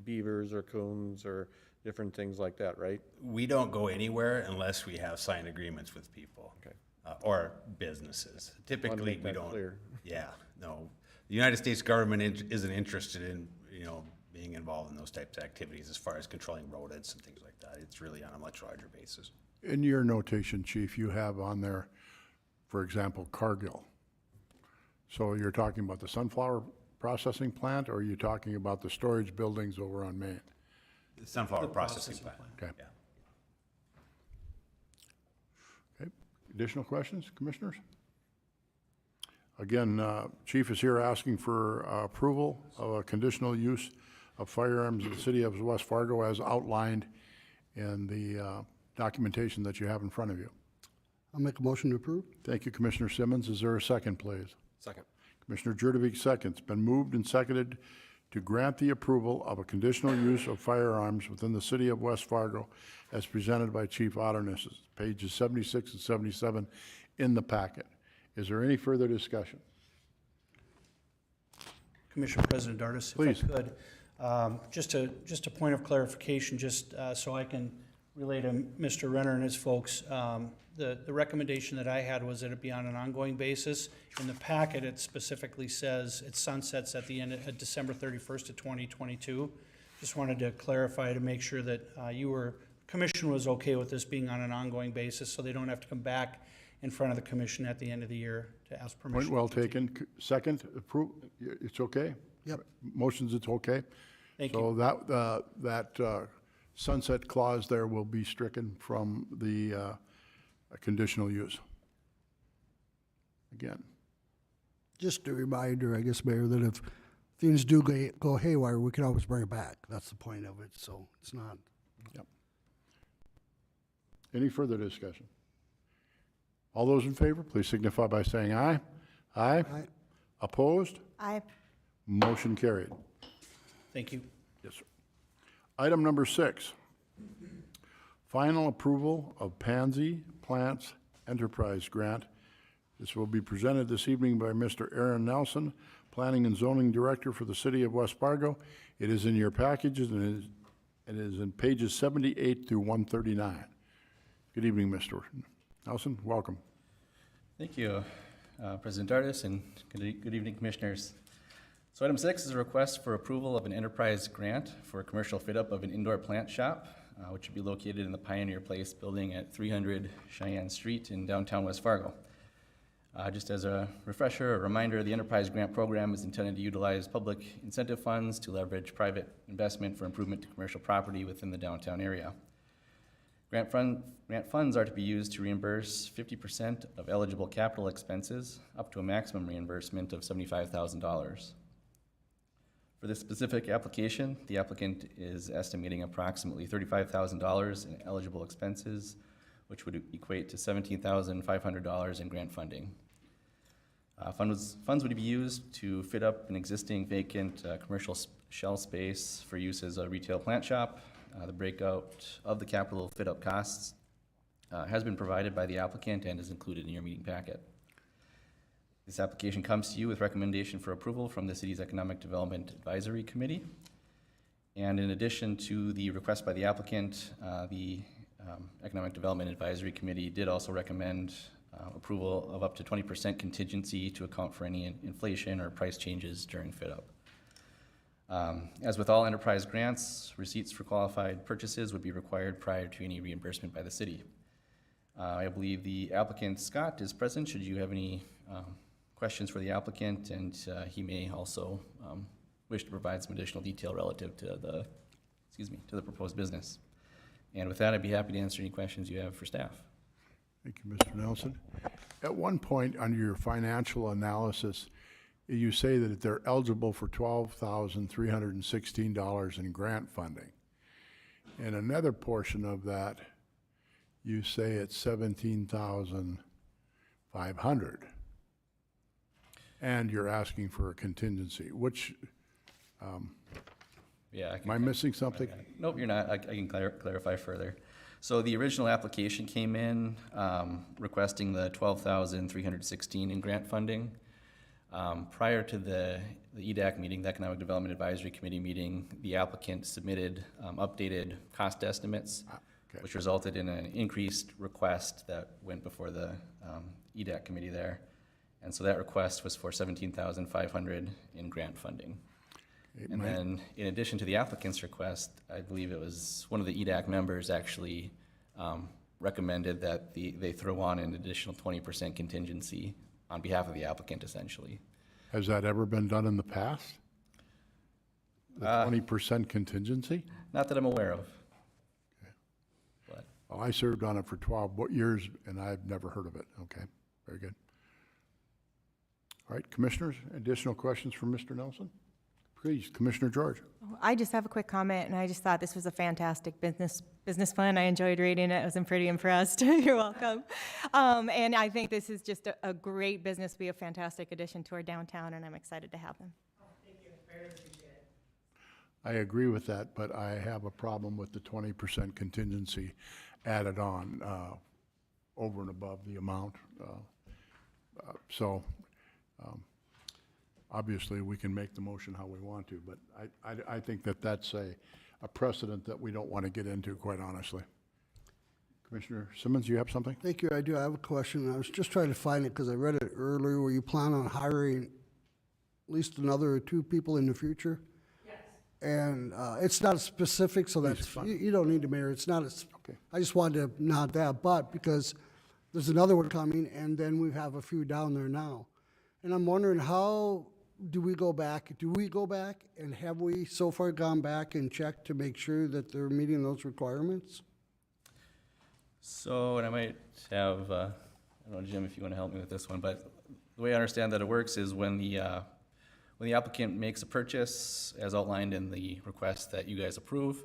beavers or coons or different things like that, right? We don't go anywhere unless we have signed agreements with people. Okay. Or businesses. Typically, make we that don't. clear. Yeah, no. The United States government isn't interested in, being involved in those types of activities as far as controlling rodents and things like that. It's really on a much larger basis. In your notation, Chief, you have on there, for example, Cargill. So you're talking about the sunflower processing plant, or are you talking about the storage buildings over on Main? The sunflower processing plant. Okay. Yeah. Okay. Additional questions, Commissioners? Again, Chief is here asking for approval of a conditional use of firearms in the city of West Fargo as outlined in the documentation that you have in front of you. I'll make a motion to approve. Thank you, Commissioner Simmons. Is there a second, please? Second. Commissioner Jurdovic seconds. Been moved and seconded to grant the approval of a conditional use of firearms within the city of West Fargo as presented by Chief Otterness, pages 76 and 77 in the packet. Is there any further discussion? Commissioner President Dardis, Please. if I could, just a point of clarification, just so I can relay to Mr. Renner and his folks. The recommendation that I had was that it be on an ongoing basis. In the packet, it specifically says it sunsets at the end of December 31st of 2022. Just wanted to clarify to make sure that Commission was okay with this being on an ongoing basis, so they don't have to come back in front of the commission at the end of the year to ask permission. Point well to continue. taken. Second, approve, it's okay? Yep. Motion's it's okay? Thank So that sunset clause there will be stricken from the conditional use. Again, Just a reminder, I guess, Mayor, that if things do go haywire, we can always bring it back. That's the point of it, so it's not. any further discussion? All those in favor, please signify by saying aye. Aye. Aye. Opposed? I, Motion carried. Thank you. Yes, sir. Item number 6, final approval of Pansy Plants Enterprise Grant. This will be presented this evening by Mr. Aaron Nelson, Planning and Zoning Director for the City of West Fargo. It is in your packages and it is in pages 78 through 139. Good evening, Mr. Nelson. Welcome. Thank you, President Dardis, and good evening, Commissioners. So item 6 is a request for approval of an enterprise grant for a commercial fit-up of an indoor plant shop, which would be located in the Pioneer Place building at 300 Cheyenne Street in downtown West Fargo. Just as a refresher, a reminder, the Enterprise Grant Program is intended to utilize public incentive funds to leverage private investment for improvement to commercial property within the downtown area. Grant funds are to be used to reimburse 50% of eligible capital expenses, up to a maximum reimbursement of $75,000. For this specific application, the applicant is estimating approximately $35,000 in eligible expenses, which would equate to $17,500 in grant funding. Funds would be used to fit up an existing vacant commercial shell space for use as a retail plant shop. The breakout of the capital fit-up costs has been provided by the applicant and is included in your meeting packet. This application comes to you with recommendation for approval from the city's Economic Development Advisory Committee. And in addition to the request by the applicant, the Economic Development Advisory Committee did also recommend approval of up to 20% contingency to account for any inflation or price changes during fit-up. As with all enterprise grants, receipts for qualified purchases would be required prior to any reimbursement by the city. I believe the applicant, Scott, is present. Should you have any questions for the applicant, and he may also wish to provide some additional detail relative to the proposed business. And with that, I'd be happy to answer any questions you have for staff. Thank you, Mr. Nelson. At one point under your financial analysis, you say that they're eligible for $12,316 in grant funding. In another portion of that, you say it's $17,500. And you're asking for a contingency, which, Yeah. am I missing something? Nope, you're not. I can clarify further. So the original application came in requesting the $12,316 in grant funding. Prior to the EDAC meeting, the Economic Development Advisory Committee meeting, the applicant submitted updated cost estimates, which resulted in an increased request that went before the EDAC committee there. And so that request was for $17,500 in grant funding. And then, in addition to the applicant's request, I believe it was one of the EDAC members actually recommended that they throw on an additional 20% contingency on behalf of the applicant, essentially. Has that ever been done in the past? The 20% contingency? Not that I'm aware of. But Well, I served on it for 12 years, and I've never heard of it. Okay, very good. All right, Commissioners, additional questions from Mr. Nelson? Please, Commissioner George. I just have a quick comment, and I just thought this was a fantastic business plan. I enjoyed reading it. I was pretty impressed. You're welcome. And I think this is just a great business, be a fantastic addition to our downtown, and I'm excited to have them. I agree with that, but I have a problem with the 20% contingency added on over and above the amount. Obviously, we can make the motion how we want to, but I think that that's a precedent that we don't want to get into, quite honestly. Commissioner Simmons, you have something? Thank you, I do. I have a question. I was just trying to find it because I read it earlier. Where you plan on hiring at least another 2 people in the future? Yes. And it's not specific, so that's, you don't need to, Mayor. It's not, okay. I just wanted to nod that, but because there's another one coming, and then we have a few down there now. And I'm wondering, how do we go back? Do we go back, and have we so far gone back and checked to make sure that they're meeting those requirements? So, and I might have, I don't know, Jim, if you want to help me with this one, but the way I understand that it works is when the applicant makes a purchase, as outlined in the request that you guys approve,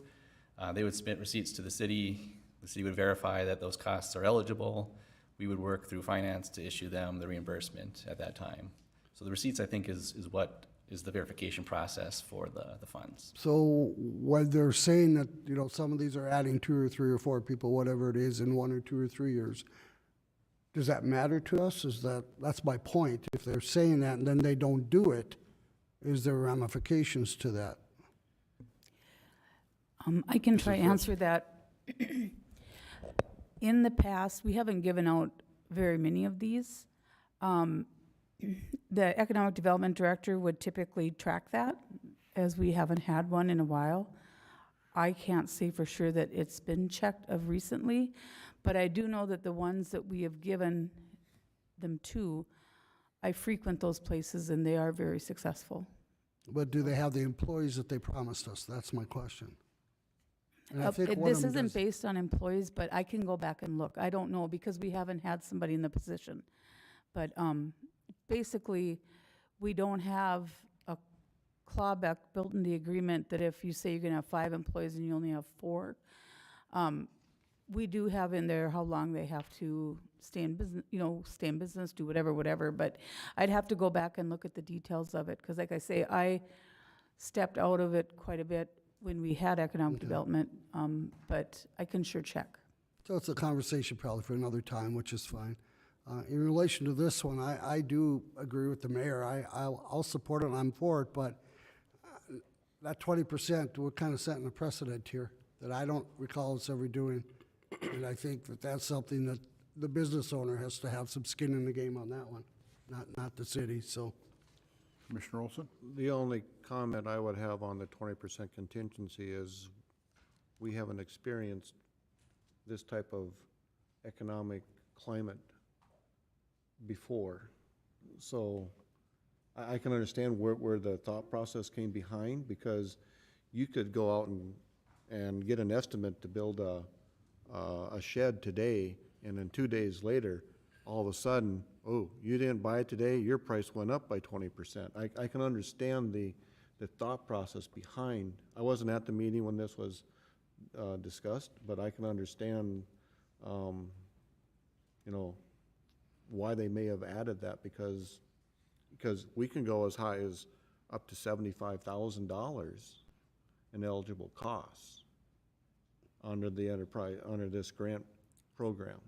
they would submit receipts to the city would verify that those costs are eligible. We would work through finance to issue them the reimbursement at that time. So the receipts, I think, is what is the verification process for the funds. So when they're saying that, you know, some of these are adding 2 or 3 or 4 people, whatever it is, in 1 or 2 or 3 years, does that matter to us? That's my point. If they're saying that and then they don't do it, is there ramifications to that? I can try answer that. In the past, we haven't given out very many of these. The Economic Development Director would typically track that, as we haven't had one in a while. I can't say for sure that it's been checked of recently, but I do know that the ones that we have given them to, I frequent those places and they are very successful. But do they have the employees that they promised us? That's my question. And I think one of This them isn't does. based on employees, but I can go back and look. I don't know because we haven't had somebody in the position. But basically, we don't have a clawback built in the agreement that if you say you're gonna have 5 employees and you only have 4, we do have in there how long they have to stay in business, do whatever, but I'd have to go back and look at the details of it, because like I say, I stepped out of it quite a bit when we had economic development, but I can sure check. So it's a conversation probably for another time, which is fine. In relation to this one, I do agree with the mayor. I'll support it and I'm for it, but that 20%, we're kind of setting a precedent here that I don't recall us ever doing. And I think that that's something that the business owner has to have some skin in the game on that one, not the city, so. Commissioner Olson? The only comment I would have on the 20% contingency is we haven't experienced this type of economic climate before. So I can understand where the thought process came behind, because you could go out and get an estimate to build a shed today, and then 2 days later, all of a sudden, oh, you didn't buy it today, your price went up by 20%. I can understand the thought process behind. I wasn't at the meeting when this was discussed, but I can understand, why they may have added that, because we can go as high as up to $75,000 in eligible costs under the enterprise, under this grant program.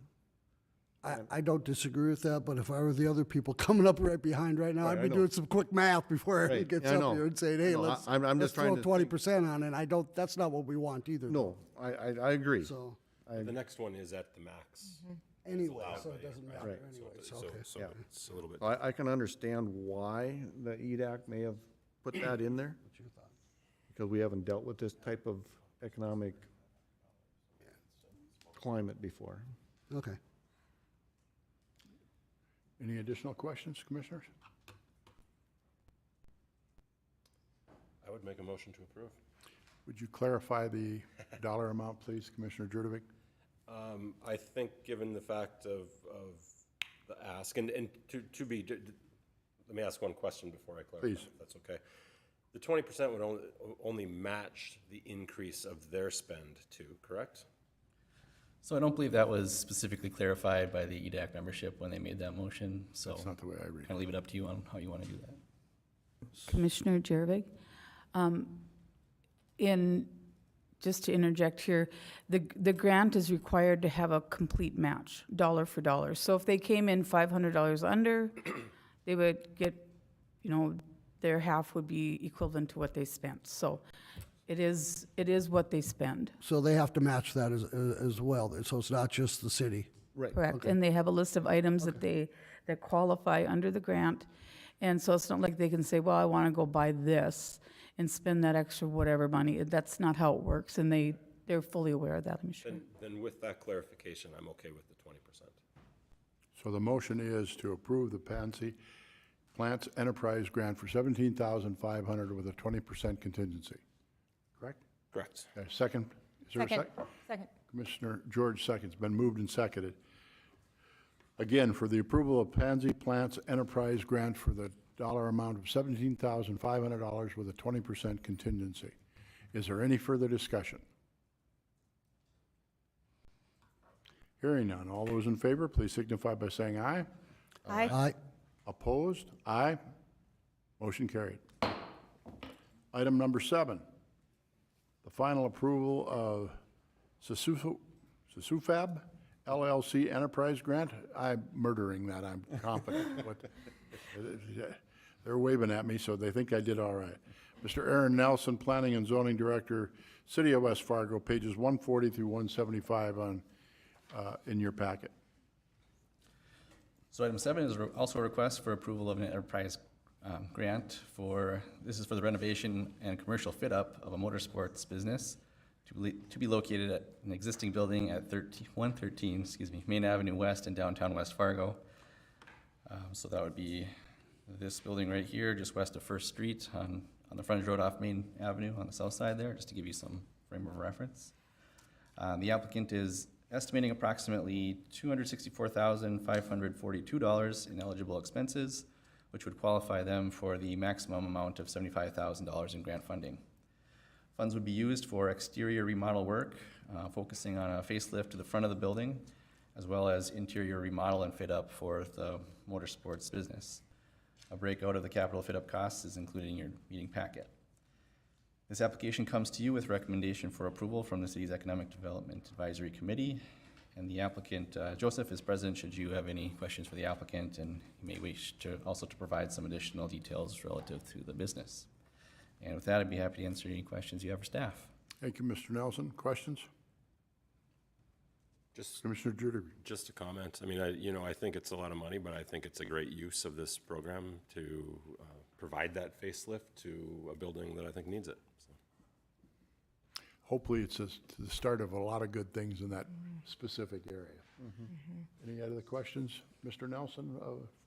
I don't disagree with that, but if I were the other people coming up right behind right now, Right, I'd I be know. doing some quick math before he Right, gets yeah, I up know. here and saying, hey, No, let's I'm just throw trying to 20% on it. That's not what we want either. No, I agree. So, The next one is at the max. anyway, so it doesn't matter Right. anyway, so, So, okay. so Yeah. it's a little bit, I can understand why the EDAC may have put that in there, What's your thought? because we haven't dealt with this type of economic climate before. Okay. Any additional questions, commissioners? I would make a motion to approve. Would you clarify the dollar amount, please, Commissioner Jurdovic? I think, given the fact of the ask, and to be, let me ask one question before I clarify, Please. if that's okay. The 20% would only match the increase of their spend too, correct? So I don't believe that was specifically clarified by the EDAC membership when they made that motion, so That's not the way I read kind it. of leave it up to you on how you want to do that. Commissioner Jervig, just to interject here, the grant is required to have a complete match, dollar for dollar. So if they came in $500 under, they would get, their half would be equivalent to what they spent. So it is what they spend, So they have to match that as well, so it's not just the city. Right. correct? And they have a list of items that qualify under the grant. And so it's not like they can say, well, I want to go buy this and spend that extra whatever money. That's not how it works, and they're fully aware of that, I'm sure. Then with that clarification, I'm okay with the 20%. So the motion is to approve the Pansy Plants Enterprise Grant for $17,500 with a 20% contingency. Correct? Correct. Second? Is there a Second. second? Second. Commissioner George seconds. Been moved and seconded. Again, for the approval of Pansy Plants Enterprise Grant for the dollar amount of $17,500 with a 20% contingency. Is there any further discussion? Hearing none. All those in favor, please signify by saying aye. Aye. Aye. Opposed? Aye. Motion carried. Item number 7, the final approval of Sasufab LLC Enterprise Grant. I'm murdering that, I'm confident. They're waving at me, so they think I did all right. Mr. Aaron Nelson, Planning and Zoning Director, City of West Fargo, pages 140 through 175 in your packet. So item 7 is also a request for approval of an enterprise grant this is for the renovation and commercial fit-up of a motorsports business to be located at an existing building at 113 Main Avenue West in downtown West Fargo. So that would be this building right here, just west of First Street on the frontage road off Main Avenue on the south side there, just to give you some frame of reference. The applicant is estimating approximately $264,542 in eligible expenses, which would qualify them for the maximum amount of $75,000 in grant funding. Funds would be used for exterior remodel work, focusing on a facelift to the front of the building, as well as interior remodel and fit up for the motorsports business. A breakout of the capital fit up costs is included in your meeting packet. This application comes to you with recommendation for approval from the city's Economic Development Advisory Committee, and the applicant, Joseph, is present should you have any questions for the applicant, and you may wish to also provide some additional details relative to the business. And with that, I'd be happy to answer any questions you have for staff. Thank you, Mr. Nelson. Questions? Just Commissioner Juder. Just a comment. I mean, I think it's a lot of money, but I think it's a great use of this program to provide that facelift to a building that I think needs it. So. Hopefully it's the start of a lot of good things in that specific area. Any other questions, Mr. Nelson,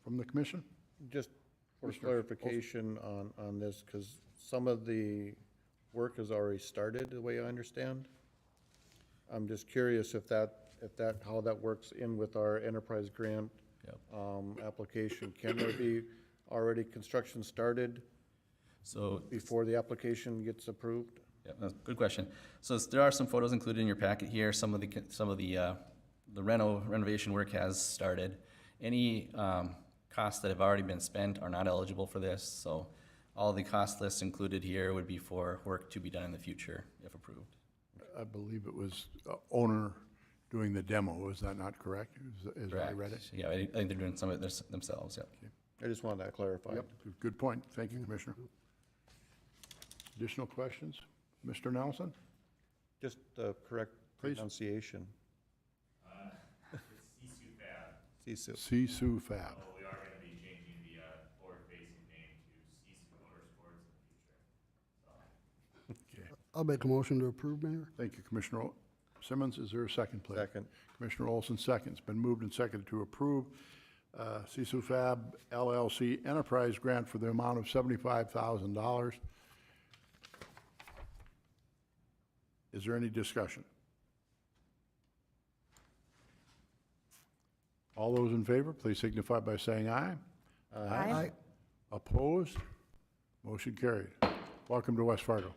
from the commission? Just for Commissioner clarification on this, because some of the work has already started, the way I understand. I'm just curious how that works in with our enterprise grant application. Can there be already construction started before the application gets approved? Yeah, that's a good question. So there are some photos included in your packet here. Some of the renovation work has started. Any costs that have already been spent are not eligible for this. So all the cost lists included here would be for work to be done in the future if approved. I believe it was owner doing the demo. Is that not correct? As I read it? Yeah, I think they're doing some of it themselves, yeah. I just wanted that clarified. Yep, good point. Thank you, Commissioner. Additional questions? Mr. Nelson? Just the correct Please. pronunciation. Sisu CSU. Fab. We are going to be changing the forward-facing name to Sisu Motorsports in the future. Okay. I'll make a motion to approve, Mayor. Thank you, Commissioner Simmons. Is there a second, please? Second. Commissioner Olson seconds. Been moved and seconded to approve Sisu Fab LLC Enterprise Grant for the amount of $75,000. Is there any discussion? All those in favor, please signify by saying aye. Aye. Opposed? Motion carried. Welcome to West Fargo.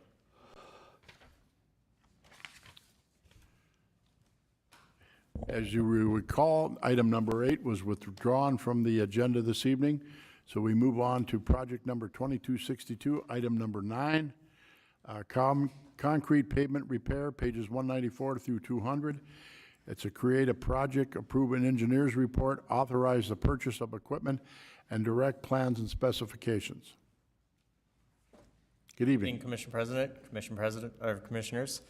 As you recall, item number 8 was withdrawn from the agenda this evening, so we move on to project number 2262, item number 9, concrete pavement repair, pages 194 through 200. It's a create a project, approve an engineer's report, authorize the purchase of equipment, and direct plans and specifications. Good evening. Commissioner President, or Commissioners.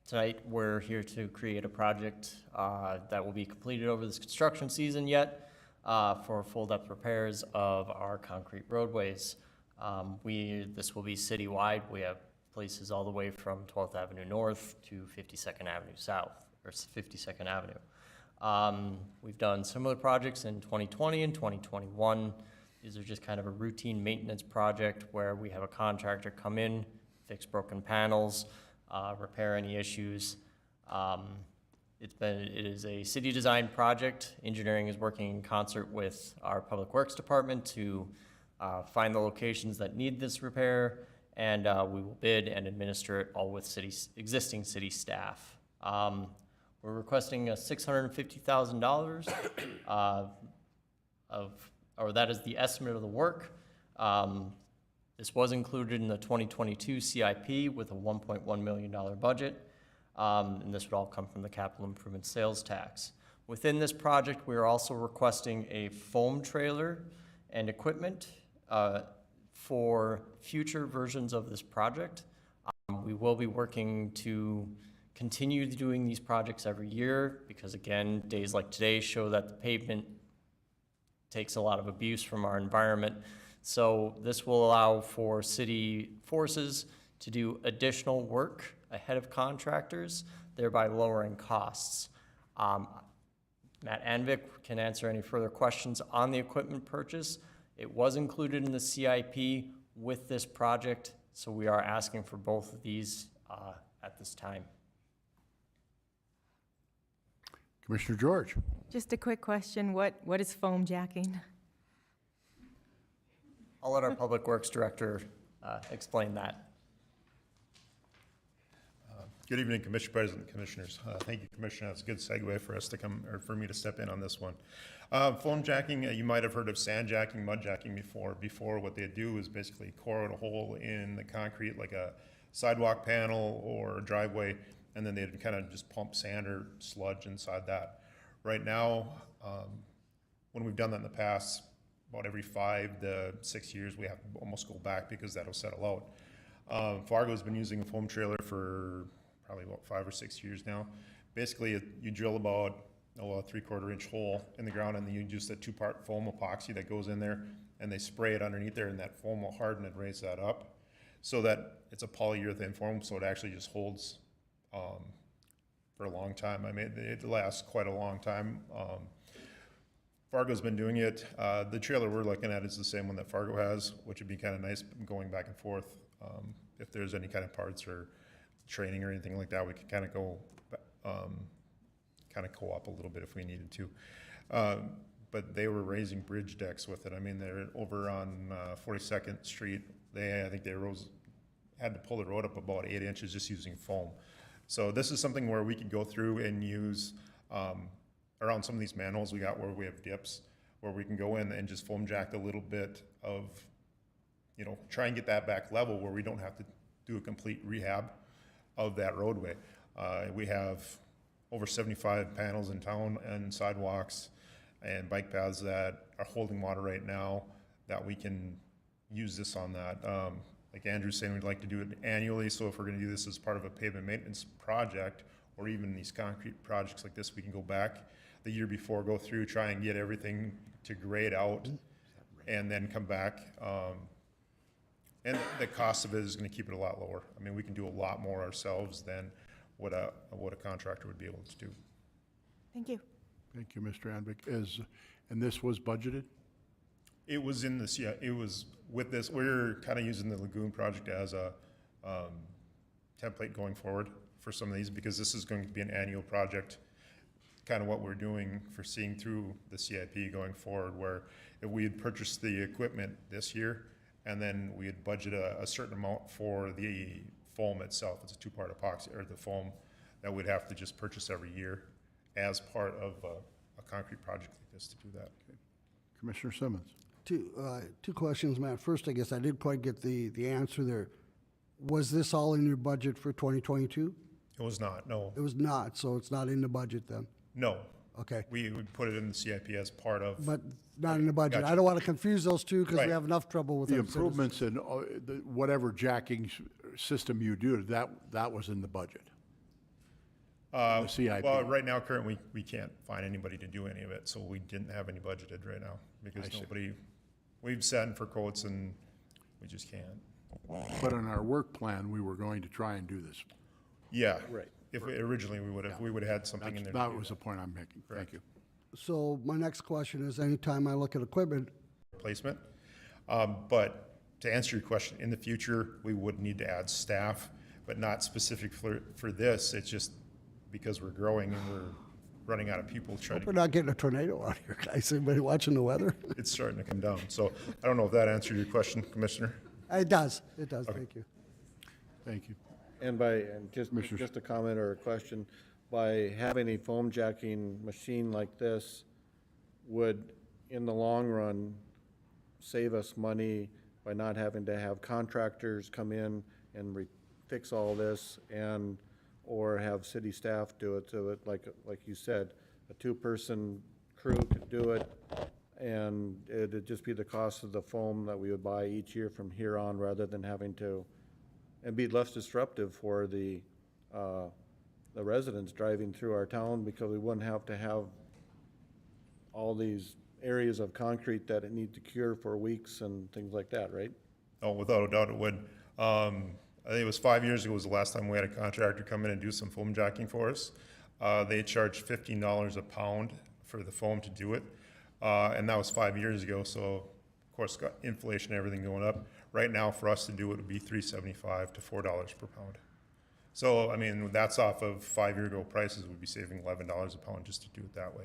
Tonight, we're here to create a project that will be completed over this construction season yet for full depth repairs of our concrete roadways. This will be citywide. We have places all the way from 12th Avenue North to 52nd Avenue South, or 52nd Avenue. We've done similar projects in 2020 and 2021. These are just kind of a routine maintenance project where we have a contractor come in, fix broken panels, repair any issues. It is a city design project. Engineering is working in concert with our Public Works Department to find the locations that need this repair, and we will bid and administer it all with existing city staff. We're requesting $650,000 or that is the estimate of the work. This was included in the 2022 CIP with a $1.1 million budget, and this would all come from the capital improvement sales tax. Within this project, we are also requesting a foam trailer and equipment for future versions of this project. We will be working to continue doing these projects every year because, again, days like today show that the pavement takes a lot of abuse from our environment. So this will allow for city forces to do additional work ahead of contractors, thereby lowering costs. Matt Anvik can answer any further questions on the equipment purchase. It was included in the CIP with this project, so we are asking for both of these at this time. Commissioner George? Just a quick question, what is foam jacking? I'll let our Public Works Director explain that. Good evening, Commissioner President, Commissioners. Thank you, Commissioner. That's a good segue for us to come, or for me to step in on this one. Foam jacking, you might have heard of sand jacking, mud jacking before. Before, what they do is basically core out a hole in the concrete, like a sidewalk panel or a driveway, and then they'd kind of just pump sand or sludge inside that. Right now, when we've done that in the past, about every 5 to 6 years, we have to almost go back because that'll settle out. Fargo's been using a foam trailer for probably about 5 or 6 years now. Basically, you drill about a 3/4 inch hole in the ground, and then you use the 2-part foam epoxy that goes in there, and they spray it underneath there, and that foam will harden and raise that up, so that it's a polyurethane foam, so it actually just holds for a long time. I mean, it lasts quite a long time. Fargo's been doing it. The trailer we're looking at is the same one that Fargo has, which would be kind of nice going back and forth. If there's any kind of parts or training or anything like that, we could kind of go, kind of co-op a little bit if we needed to. But they were raising bridge decks with it. I mean, they're over on 42nd Street. I think they had to pull the road up about 8 inches just using foam. So this is something where we could go through and use, around some of these manholes we got where we have dips, where we can go in and just foam jack a little bit of, try and get that back level where we don't have to do a complete rehab of that roadway. We have over 75 panels in town and sidewalks and bike paths that are holding water right now that we can use this on that. Like Andrew's saying, we'd like to do it annually, so if we're gonna do this as part of a pavement maintenance project, or even these concrete projects like this, we can go back the year before, go through, try and get everything to grade out, and then come back. And the cost of it is gonna keep it a lot lower. I mean, we can do a lot more ourselves than what a contractor would be able to do. Thank you. Thank you, Mr. Anvik. And this was budgeted? It was in this, it was with this, we're kind of using the Lagoon project as a template going forward for some of these, because this is going to be an annual project, kind of what we're doing for seeing through the CIP going forward, where if we had purchased the equipment this year, and then we had budgeted a certain amount for the foam itself, it's a 2-part epoxy, or the foam, that we'd have to just purchase every year as part of a concrete project like this to do that. Okay. Commissioner Simmons? Two questions, Matt. First, I guess I didn't quite get the answer there. Was this all in your budget for 2022? It was not, no. It was not, so it's not in the budget then? No. Okay. We would put it in the CIP as part of. But not in the budget. Gotcha. I don't want to confuse those two because we Right. have enough trouble with The them. improvements in whatever jacking system you do, that was in the budget? The CIP? Well, right now, currently, we can't find anybody to do any of it, so we didn't have any budgeted right now, because we've sat in for quotes and we just can't. But in our work plan, we were going to try and do this. Yeah. Right. originally we would have had something in there. to That do was the point I'm making. Thank you. So my next question is, anytime I look at equipment, Replacement. But to answer your question, in the future, we would need to add staff, but not specific for this. It's just because we're growing and we're running out of people trying we're to, not getting a tornado out here, guys. Anybody watching the weather? it's starting to come down. So I don't know if that answered your question, Commissioner. It does, thank you. Thank you. And just a comment or a question, by having a foam jacking machine like this would, in the long run, save us money by not having to have contractors come in and fix all this or have city staff do it. So like you said, a two-person crew could do it, and it'd just be the cost of the foam that we would buy each year from here on, rather than having to, and be less disruptive for the residents driving through our town, because we wouldn't have to have all these areas of concrete that it need to cure for weeks and things like that, right? Oh, without a doubt it would. I think it was 5 years ago was the last time we had a contractor come in and do some foam jacking for us. They charged $15 a pound for the foam to do it. And that was 5 years ago, so of course got inflation and everything going up. Right now for us to do it would be $3.75 to $4 per pound. So, I mean, that's off of 5 year ago prices, we'd be saving $11 a pound just to do it that way.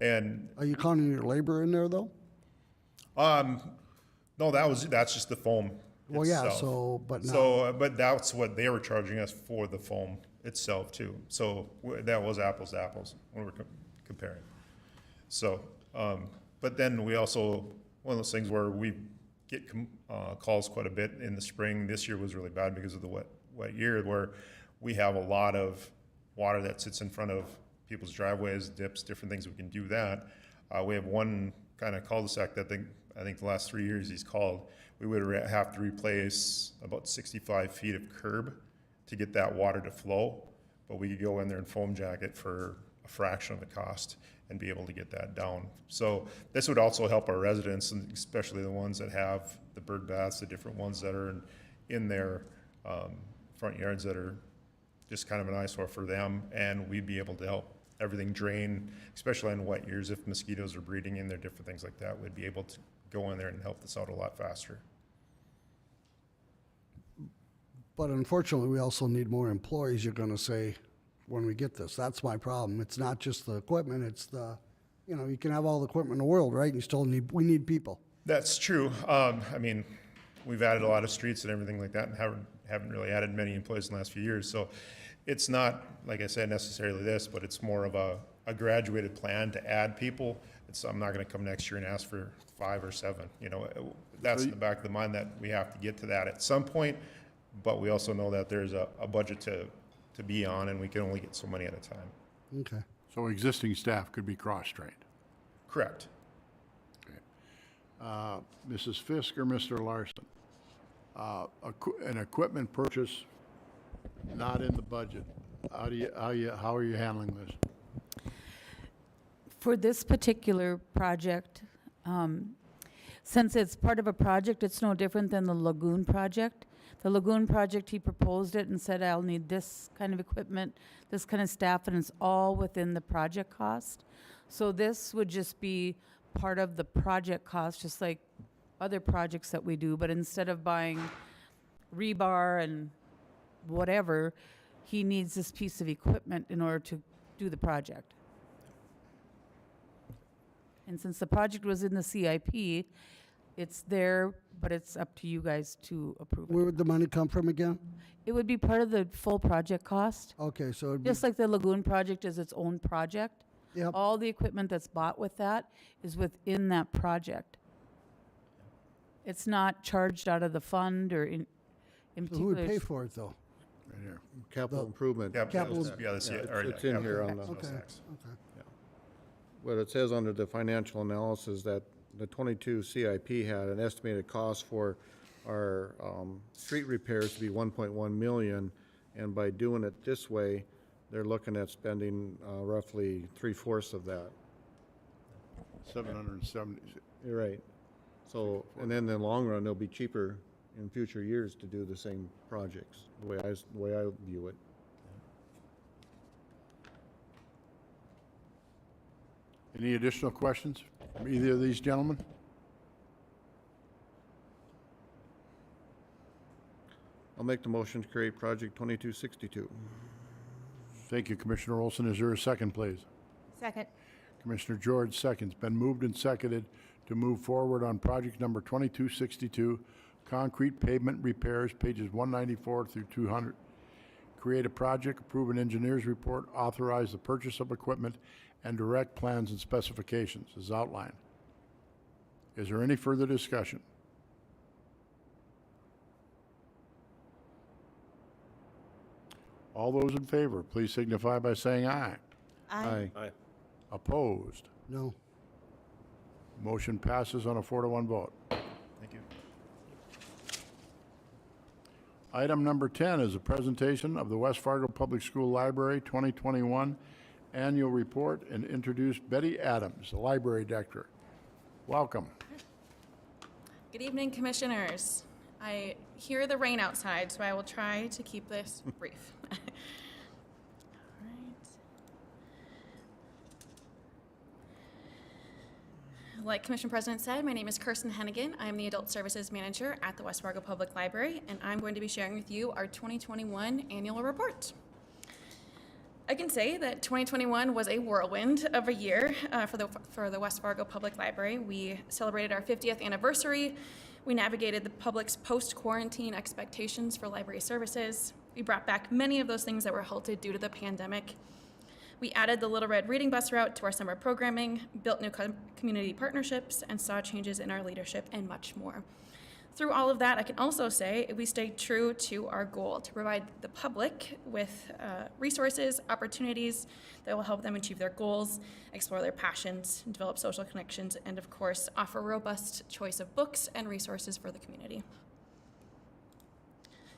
And Are you counting your labor in there, though? no, that's just the foam Well, yeah, itself. so, but now, So, but that's what they were charging us for the foam itself too. So that was apples to apples when we're comparing. So, but then we also, one of those things where we get calls quite a bit in the spring. This year was really bad because of the wet year, where we have a lot of water that sits in front of people's driveways, dips, different things. We can do that. We have one kind of cul-de-sac that I think the last 3 years he's called. We would have to replace about 65 feet of curb to get that water to flow, but we could go in there and foam jack it for a fraction of the cost and be able to get that down. So this would also help our residents, and especially the ones that have the bird baths, the different ones that are in their front yards that are just kind of an eyesore for them, and we'd be able to help everything drain, especially in wet years. If mosquitoes are breeding in there, different things like that, we'd be able to go in there and help this out a lot faster. but unfortunately, we also need more employees, you're gonna say, when we get this. That's my problem. It's not just the equipment, it's the, you can have all the equipment in the world, right? You still we need people. That's true. I mean, we've added a lot of streets and everything like that, and haven't really added many employees in the last few years. So it's not, like I said, necessarily this, but it's more of a graduated plan to add people. I'm not gonna come next year and ask for 5 or 7, that's in the back of the mind that we have to get to that at some point, but we also know that there's a budget to be on, and we can only get so many at a time. Okay. So existing staff could be cross-trained. Correct. Mrs. Fisk or Mr. Larson? An equipment purchase not in the budget. How are you handling this? For this particular project, since it's part of a project, it's no different than the Lagoon project. The Lagoon project, he proposed it and said, I'll need this kind of equipment, this kind of staff, and it's all within the project cost. So this would just be part of the project cost, just like other projects that we do, but instead of buying rebar and whatever, he needs this piece of equipment in order to do the project. And since the project was in the CIP, it's there, but it's up to you guys to approve Where it. would the money come from again? It would be part of the full project cost, Okay, so it'd be, just like the Lagoon project is its own project. yep. All the equipment that's bought with that is within that project. It's not charged out of the fund or in So who would particular. pay for it, though? Right here. Capital improvement. Capital- It's in here on the, Okay, okay. what it says under the financial analysis, that the 22 CIP had an estimated cost for our street repairs to be 1.1 million, and by doing it this way, they're looking at spending roughly 3/4 of that. 770. You're right. So, and then in the long run, it'll be cheaper in future years to do the same projects, the way I view it. Any additional questions from either of these gentlemen? I'll make the motion to create Project 2262. Thank you, Commissioner Olson. Is there a second, please? Second. Commissioner George seconds. Been moved and seconded to move forward on project number 2262, concrete pavement repairs, pages 194 through 200. Create a project, approve an engineer's report, authorize the purchase of equipment, and direct plans and specifications as outlined. Is there any further discussion? All those in favor, please signify by saying aye. Aye. Aye. Opposed? No. Motion passes on a 4-to-1 vote. Thank you. Item number 10 is a presentation of the West Fargo Public School Library 2021 Annual Report, and introduce Betty Adams, the Library Director. Welcome. Good evening, Commissioners. I hear the rain outside, so I will try to keep this brief. All right. Like Commission President said, my name is Kirsten Hennigan. I'm the Adult Services Manager at the West Fargo Public Library, and I'm going to be sharing with you our 2021 Annual Report. I can say that 2021 was a whirlwind of a year for the West Fargo Public Library. We celebrated our 50th anniversary. We navigated the public's post-quarantine expectations for library services. We brought back many of those things that were halted due to the pandemic. We added the Little Red Reading Bus route to our summer programming, built new community partnerships, and saw changes in our leadership and much more. Through all of that, I can also say we stayed true to our goal to provide the public with resources, opportunities that will help them achieve their goals, explore their passions, develop social connections, and of course, offer a robust choice of books and resources for the community.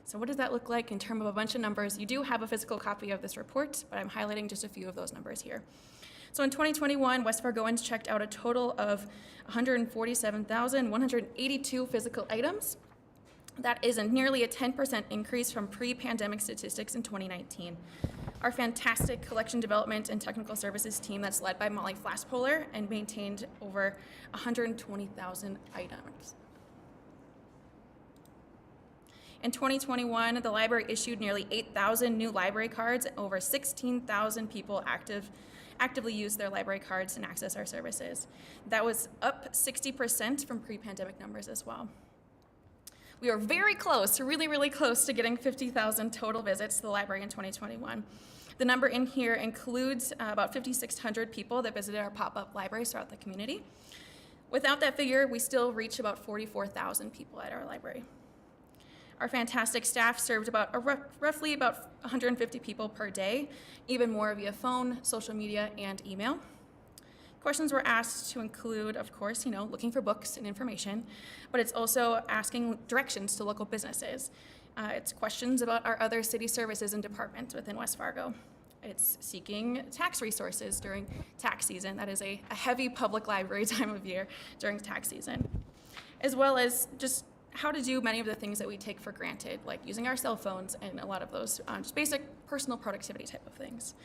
So what does that look like in terms of a bunch of numbers? You do have a physical copy of this report, but I'm highlighting just a few of those numbers here. So in 2021, West Fargoans checked out a total of 147,182 physical items. That is nearly a 10% increase from pre-pandemic statistics in 2019. Our fantastic collection development and technical services team that's led by Molly Flaspohler and maintained over 120,000 items. In 2021, the library issued nearly 8,000 new library cards, and over 16,000 people actively use their library cards and access our services. That was up 60% from pre-pandemic numbers as well. We are very close, really, really close to getting 50,000 total visits to the library in 2021. The number in here includes about 5,600 people that visited our pop-up libraries throughout the community. Without that figure, we still reach about 44,000 people at our library. Our fantastic staff served roughly about 150 people per day, even more via phone, social media, and email. Questions were asked to include, of course, looking for books and information, but it's also asking directions to local businesses. It's questions about our other city services and departments within West Fargo. It's seeking tax resources during tax season. That is a heavy public library time of year during tax season, as well as just how to do many of the things that we take for granted, like using our cell phones and a lot of those just basic personal productivity type of things.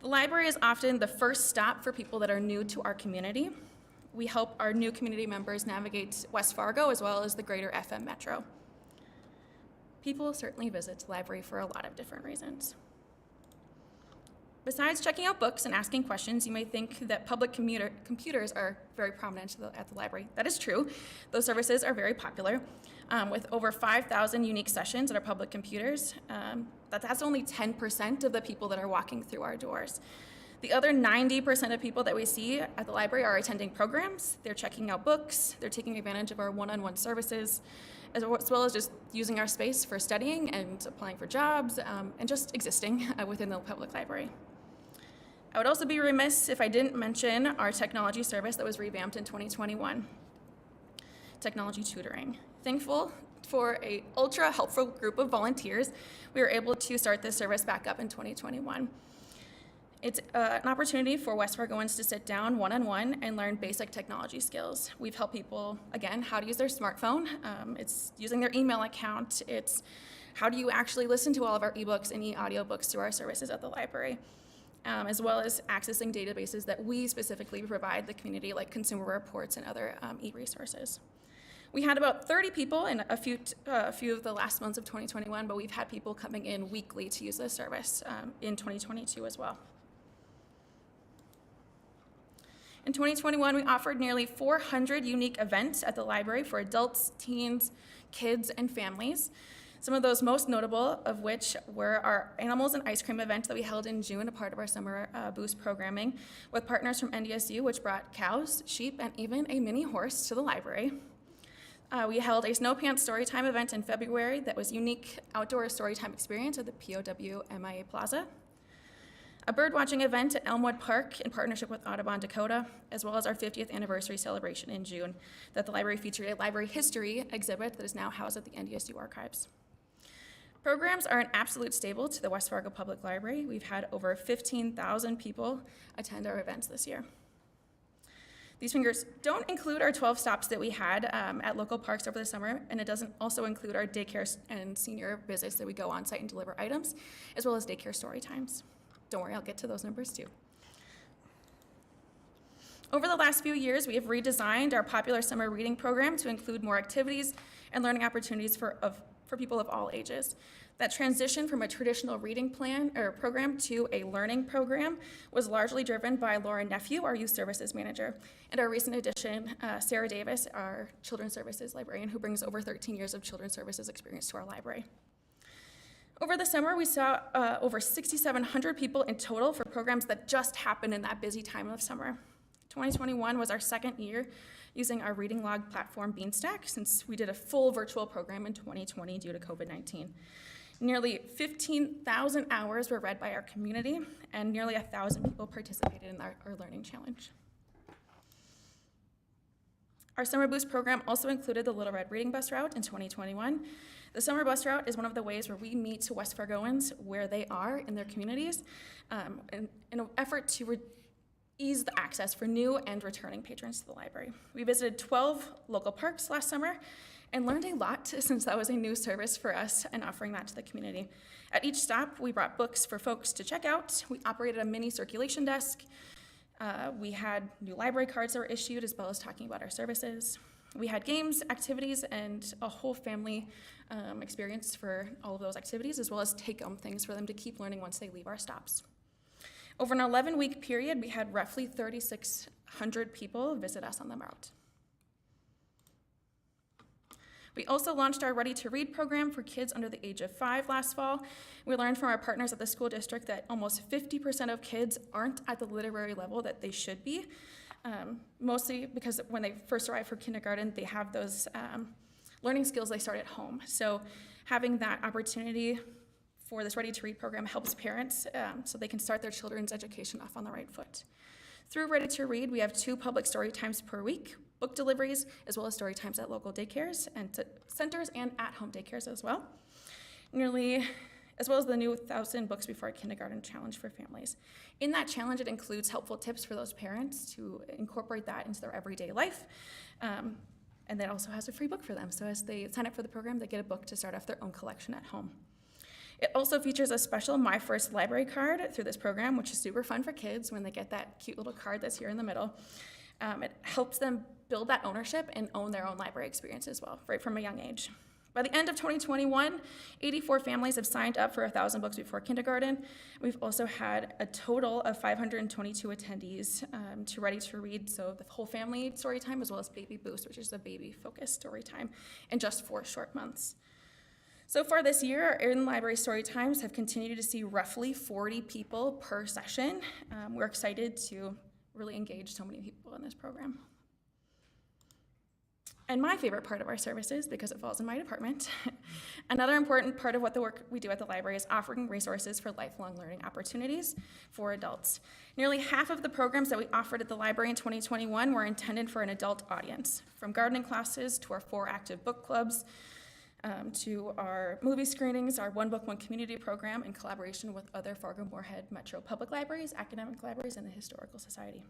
The library is often the first stop for people that are new to our community. We help our new community members navigate West Fargo as well as the greater FM metro. People certainly visit the library for a lot of different reasons. Besides checking out books and asking questions, you may think that public computers are very prominent at the library. That is true. Those services are very popular. With over 5,000 unique sessions at our public computers, that's only 10% of the people that are walking through our doors. The other 90% of people that we see at the library are attending programs, they're checking out books, they're taking advantage of our one-on-one services, as well as just using our space for studying and applying for jobs, and just existing within the public library. I would also be remiss if I didn't mention our technology service that was revamped in 2021. Technology tutoring. Thankful for an ultra helpful group of volunteers, we were able to start this service back up in 2021. It's an opportunity for West Fargoans to sit down one-on-one and learn basic technology skills. We've helped people, again, how to use their smartphone. It's using their email account. It's how do you actually listen to all of our ebooks and e-audiobooks through our services at the library. as well as accessing databases that we specifically provide the community, like consumer reports and other e-resources. We had about 30 people in a few of the last months of 2021, but we've had people coming in weekly to use this service in 2022 as well. In 2021, we offered nearly 400 unique events at the library for adults, teens, kids, and families. Some of those most notable of which were our Animals and Ice Cream event that we held in June, a part of our summer boost programming, with partners from NDSU, which brought cows, sheep, and even a mini horse to the library. We held a Snow Pants Storytime event in February that was unique outdoor storytime experience at the POW MIA Plaza. A bird watching event at Elmwood Park in partnership with Audubon Dakota, as well as our 50th anniversary celebration in June, that the library featured a library history exhibit that is now housed at the NDSU archives. Programs are an absolute staple to the West Fargo Public Library. We've had over 15,000 people attend our events this year. These figures don't include our 12 stops that we had at local parks over the summer, and it doesn't also include our daycare and senior visits that we go on site and deliver items, as well as daycare story times. Don't worry, I'll get to those numbers too. Over the last few years, we have redesigned our popular summer reading program to include more activities and learning opportunities for people of all ages. That transition from a traditional reading plan or program to a learning program was largely driven by Laura Nephew, our youth services manager, and our recent addition, Sarah Davis, our children's services librarian, who brings over 13 years of children's services experience to our library. Over the summer, we saw over 6,700 people in total for programs that just happened in that busy time of summer. 2021 was our second year using our reading log platform Beanstack, since we did a full virtual program in 2020 due to COVID-19. Nearly 15,000 hours were read by our community, and nearly 1,000 people participated in our Learning Challenge. Our Summer Boost program also included the Little Red Reading Bus Route in 2021. The Summer Bus Route is one of the ways where we meet West Fargoans where they are in their communities in an effort to ease the access for new and returning patrons to the library. We visited 12 local parks last summer and learned a lot, since that was a new service for us and offering that to the community. At each stop, we brought books for folks to check out. We operated a mini circulation desk. We had new library cards that were issued, as well as talking about our services. We had games, activities, and a whole family experience for all of those activities, as well as take-home things for them to keep learning once they leave our stops. Over an 11-week period, we had roughly 3,600 people visit us on the route. We also launched our Ready to Read program for kids under the age of 5 last fall. We learned from our partners at the school district that almost 50% of kids aren't at the literary level that they should be, mostly because when they first arrive for kindergarten, they have those learning skills they start at home. So having that opportunity for this Ready to Read program helps parents so they can start their children's education off on the right foot. Through Ready to Read, we have 2 public story times per week, book deliveries, as well as story times at local daycares and centers and at-home daycares as well. As well as the new 1,000 Books Before Kindergarten challenge for families. In that challenge, it includes helpful tips for those parents to incorporate that into their everyday life. And that also has a free book for them. So as they sign up for the program, they get a book to start off their own collection at home. It also features a special My First Library card through this program, which is super fun for kids when they get that cute little card that's here in the middle. It helps them build that ownership and own their own library experience as well, right from a young age. By the end of 2021, 84 families have signed up for 1,000 Books Before Kindergarten. We've also had a total of 522 attendees to Ready to Read, so the whole family story time, as well as Baby Boost, which is a baby-focused story time, in just 4 short months. So far this year, our in-library story times have continued to see roughly 40 people per session. We're excited to really engage so many people in this program. And my favorite part of our services, because it falls in my department, another important part of what the work we do at the library is offering resources for lifelong learning opportunities for adults. Nearly half of the programs that we offered at the library in 2021 were intended for an adult audience, from gardening classes to our 4 active book clubs, to our movie screenings, our One Book, One Community program in collaboration with other Fargo-Moorhead Metro public libraries, academic libraries, and the Historical Society,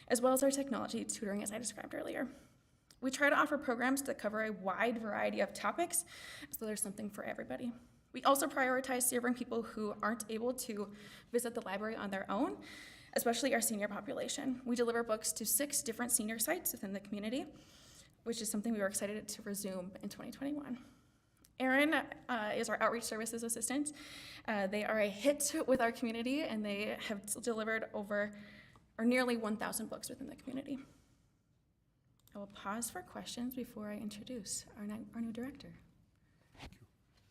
as well as our technology tutoring, as I described earlier. We try to offer programs that cover a wide variety of topics, so there's something for everybody. We also prioritize serving people who aren't able to visit the library on their own, especially our senior population. We deliver books to 6 different senior sites within the community, which is something we were excited to resume in 2021. Erin is our outreach services assistant. They are a hit with our community, and they have delivered over or nearly 1,000 books within the community. I will pause for questions before I introduce our new director.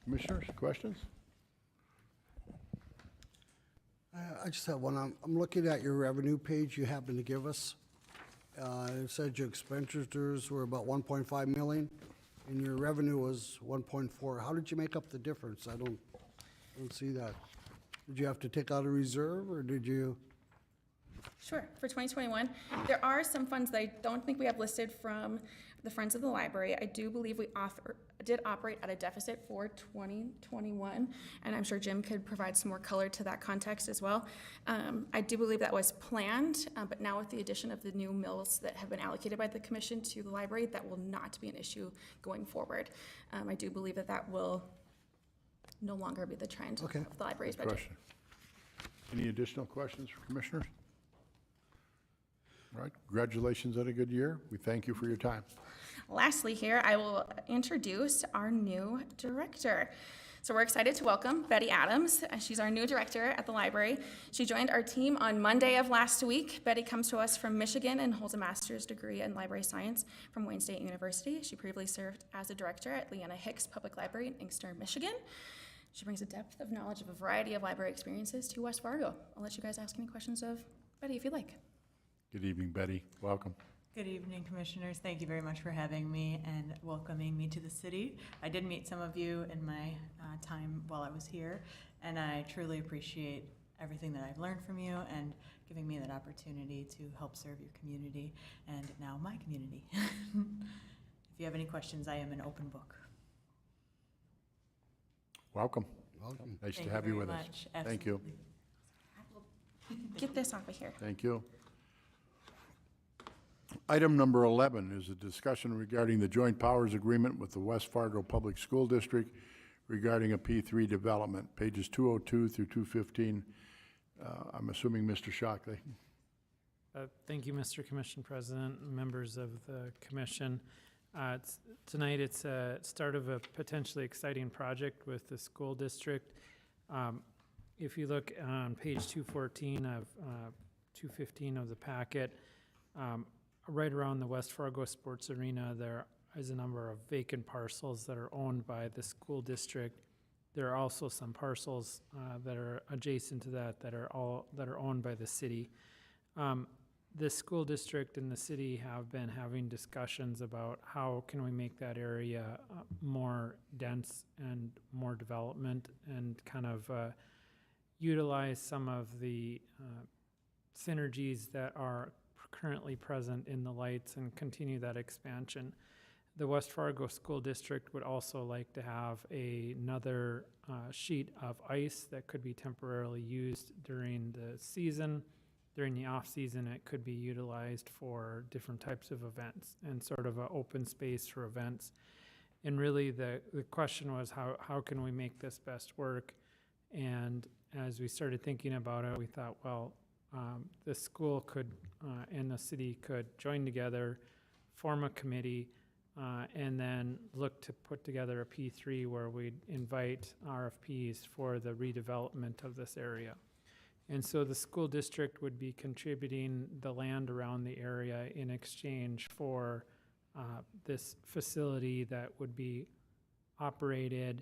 Commissioners, questions? I just have one. I'm looking at your revenue page you happen to give us. It said your expenditures were about 1.5 million, and your revenue was 1.4. How did you make up the difference? I don't see that. Did you have to take out a reserve, or did you? Sure. For 2021, there are some funds that I don't think we have listed from the Friends of the Library. I do believe we did operate at a deficit for 2021, and I'm sure Jim could provide some more color to that context as well. I do believe that was planned, but now with the addition of the new mills that have been allocated by the commission to the library, that will not be an issue going forward. I do believe that that will no longer be the trend Okay. of the library's budget. Question. Any additional questions for commissioners? All right, congratulations on a good year. We thank you for your time. Lastly here, I will introduce our new director. So we're excited to welcome Betty Adams. She's our new director at the library. She joined our team on Monday of last week. Betty comes to us from Michigan and holds a master's degree in library science from Wayne State University. She previously served as a director at Leanna Hicks Public Library in Inkster, Michigan. She brings a depth of knowledge of a variety of library experiences to West Fargo. I'll let you guys ask any questions of Betty if you'd like. Good evening, Betty. Welcome. Good evening, Commissioners. Thank you very much for having me and welcoming me to the city. I did meet some of you in my time while I was here, and I truly appreciate everything that I've learned from you and giving me that opportunity to help serve your community and now my community. If you have any questions, I am an open book. Welcome. Welcome. Nice Thank to have you very with us. much. Thank you. Absolutely. Get this off of here. Thank you. Item number 11 is a discussion regarding the joint powers agreement with the West Fargo Public School District regarding a P3 development, pages 202 through 215. I'm assuming Mr. Shockley. Thank you, Mr. Commission President, and members of the commission. Tonight, it's a start of a potentially exciting project with the school district. If you look on page 214 of 215 of the packet, right around the West Fargo Sports Arena, there is a number of vacant parcels that are owned by the school district. There are also some parcels that are adjacent to that that are owned by the city. The school district and the city have been having discussions about how can we make that area more dense and more development and kind of utilize some of the synergies that are currently present in the lights and continue that expansion. The West Fargo School District would also like to have another sheet of ice that could be temporarily used during the season. During the off-season, it could be utilized for different types of events and sort of an open space for events. And really the question was how can we make this best work? And as we started thinking about it, we thought, well, the school could and the city could join together, form a committee, and then look to put together a P3 where we'd invite RFPs for the redevelopment of this area. And so the school district would be contributing the land around the area in exchange for this facility that would be operated,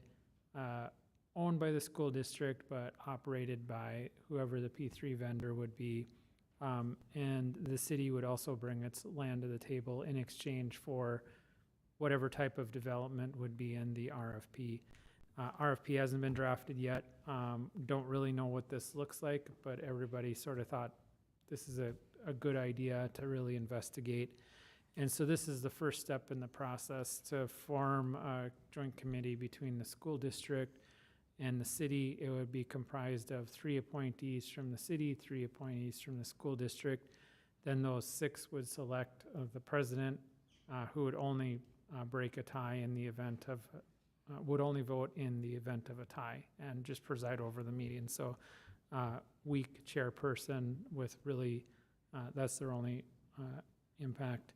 owned by the school district, but operated by whoever the P3 vendor would be. And the city would also bring its land to the table in exchange for whatever type of development would be in the RFP. RFP hasn't been drafted yet. Don't really know what this looks like, but everybody sort of thought this is a good idea to really investigate. And so this is the first step in the process to form a joint committee between the school district and the city. It would be comprised of 3 appointees from the city, 3 appointees from the school district. Then those 6 would select the president, who would only break a tie in the event of would only vote in the event of a tie and just preside over the meeting. So weak chairperson with really, that's their only impact.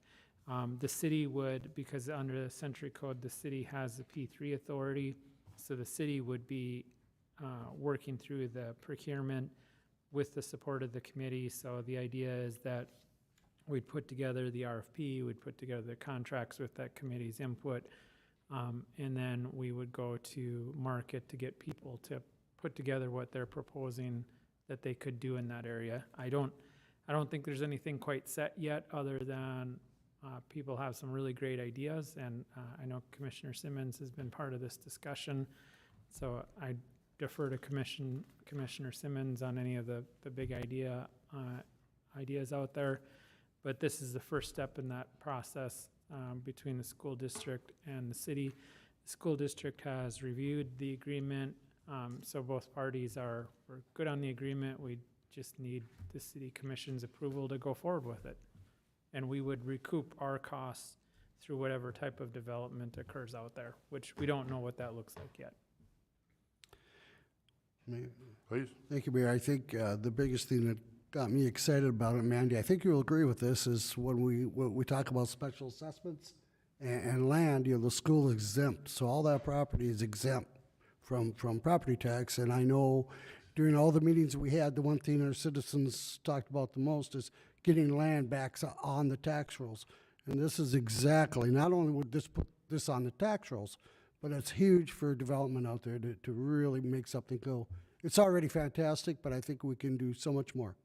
The city would, because under the Century Code, the city has the P3 authority, so the city would be working through the procurement with the support of the committee. So the idea is that we'd put together the RFP, we'd put together the contracts with that committee's input, and then we would go to market to get people to put together what they're proposing that they could do in that area. I don't think there's anything quite set yet, other than people have some really great ideas, and I know Commissioner Simmons has been part of this discussion, so I defer to Commissioner Simmons on any of the big ideas out there. But this is the first step in that process between the school district and the city. The school district has reviewed the agreement, so both parties are good on the agreement. We just need the city commission's approval to go forward with it. And we would recoup our costs through whatever type of development occurs out there, which we don't know what that looks like yet. Please. Thank you, Mayor. I think the biggest thing that got me excited about it, Mandy, I think you'll agree with this, is when we talk about special assessments and land, the school is exempt. So all that property is exempt from property tax. And I know during all the meetings we had, the one thing our citizens talked about the most is getting land back on the tax rolls. And this is exactly, not only would this put this on the tax rolls, but it's huge for development out there to really make something go. It's already fantastic, but I think we can do so much more.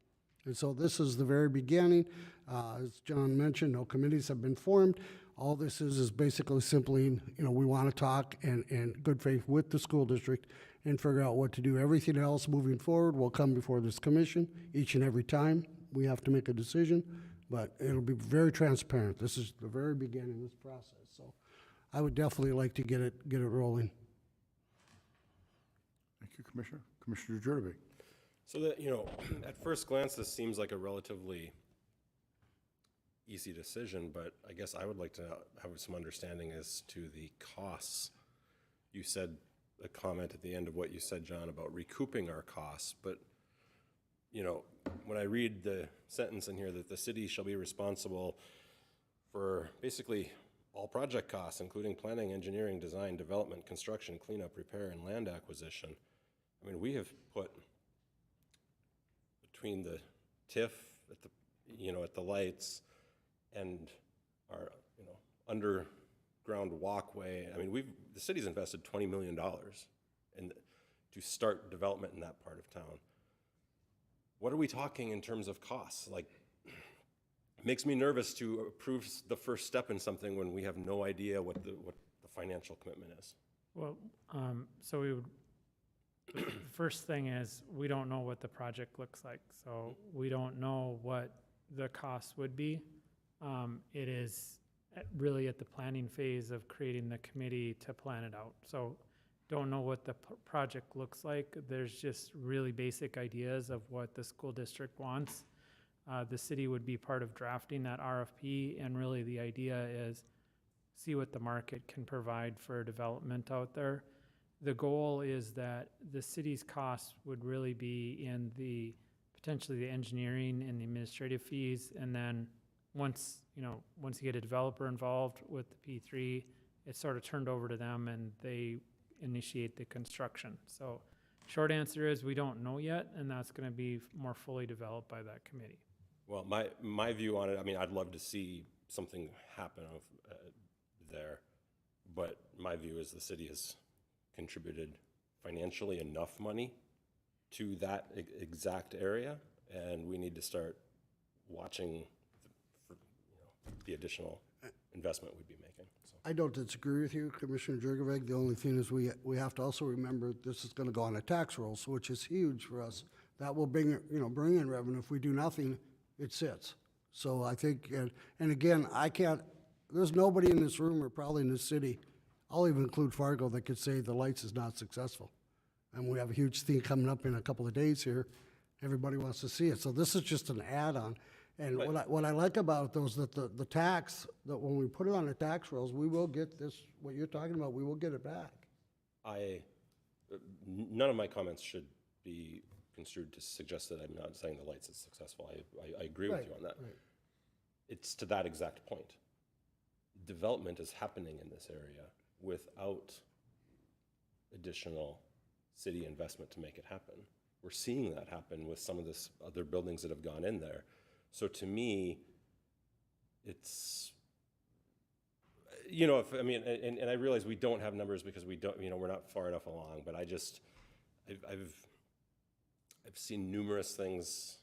And so this is the very beginning. As John mentioned, no committees have been formed. All this is basically simply, we want to talk in good faith with the school district and figure out what to do. Everything else moving forward will come before this commission each and every time we have to make a decision, but it'll be very transparent. This is the very beginning of this process. So I would definitely like to get it rolling. Thank you, Commissioner. Commissioner Jurdovic. So that, at first glance, this seems like a relatively easy decision, but I guess I would like to have some understanding as to the costs. You said a comment at the end of what you said, John, about recouping our costs, but when I read the sentence in here that the city shall be responsible for basically all project costs, including planning, engineering, design, development, construction, cleanup, repair, and land acquisition. I mean, we have put between the TIF at the lights and our underground walkway. I mean, the city's invested $20 million to start development in that part of town. What are we talking in terms of costs? Like, it makes me nervous to approve the first step in something when we have no idea what the financial commitment is. Well, so we would, the first thing is, we don't know what the project looks like. So we don't know what the cost would be. It is really at the planning phase of creating the committee to plan it out. So don't know what the project looks like. There's just really basic ideas of what the school district wants. The city would be part of drafting that RFP, and really the idea is see what the market can provide for development out there. The goal is that the city's costs would really be in potentially the engineering and the administrative fees, and then once you get a developer involved with the P3, it's sort of turned over to them and they initiate the construction. So short answer is we don't know yet, and that's going to be more fully developed by that committee. Well, my view on it, I mean, I'd love to see something happen there, but my view is the city has contributed financially enough money to that exact area, and we need to start watching the additional investment we'd be making. So. I don't disagree with you, Commissioner Jurgovec. The only thing is we have to also remember this is going to go on a tax roll, which is huge for us. That will bring in revenue. If we do nothing, it sits. So I think, and again, there's nobody in this room or probably in this city, I'll even include Fargo, that could say the lights is not successful. And we have a huge thing coming up in a couple of days here. Everybody wants to see it. So this is just an add-on. And right. What I like about it, though, is that the tax, that when we put it on the tax rolls, we will get this, what you're talking about, we will get it back. None of my comments should be construed to suggest that I'm not saying the lights is successful. I agree with you on that. Right. It's to that exact point. Development is happening in this area without additional city investment to make it happen. We're seeing that happen with some of this other buildings that have gone in there. So to me, it's, you know, and I realize we don't have numbers because we don't, you know, we're not far enough along, but I've seen numerous things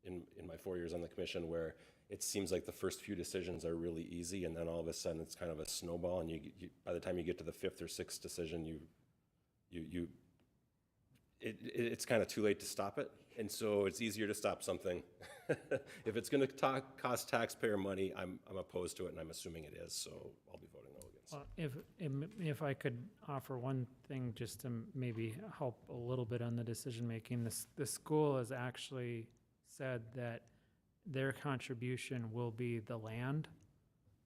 in my 4 years on the commission where it seems like the first few decisions are really easy, and then all of a sudden it's kind of a snowball, and you by the time you get to the fifth or sixth decision, it's kind of too late to stop it. And so it's easier to stop something. If it's going to cost taxpayer money, I'm opposed to it, and I'm assuming it is, so I'll be voting no against. Well, if I could offer one thing just to maybe help a little bit on the decision-making, the school has actually said that their contribution will be the land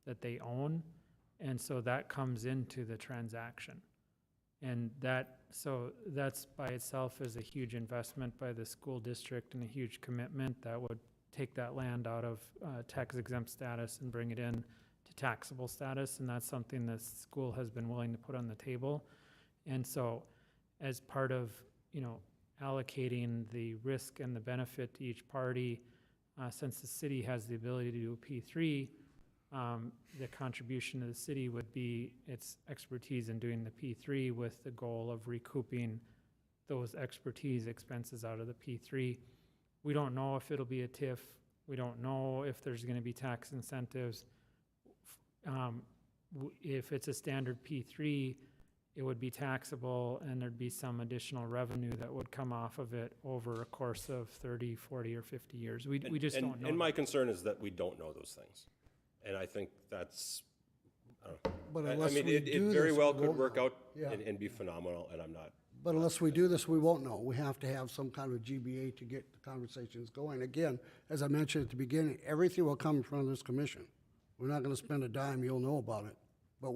that they own, and so that comes into the transaction. And so that's by itself is a huge investment by the school district and a huge commitment that would take that land out of tax exempt status and bring it in to taxable status, and that's something the school has been willing to put on the table. And so as part of, you know, allocating the risk and the benefit to each party, since the city has the ability to do a P3, the contribution to the city would be its expertise in doing the P3 with the goal of recouping those expertise expenses out of the P3. We don't know if it'll be a TIF. We don't know if there's going to be tax incentives. If it's a standard P3, it would be taxable, and there'd be some additional revenue that would come off of it over a course of 30, 40, or 50 years. We just don't know. And my concern is that we don't know those things. And I think that's, I don't know. But I unless mean, we it do very this, well we could won't work know. out Yeah. and be phenomenal, and I'm not. But unless we do this, we won't know. We have to have some kind of GBA to get the conversations going. Again, as I mentioned at the beginning, everything will come in front of this commission. We're not gonna spend a dime, you'll know about it. But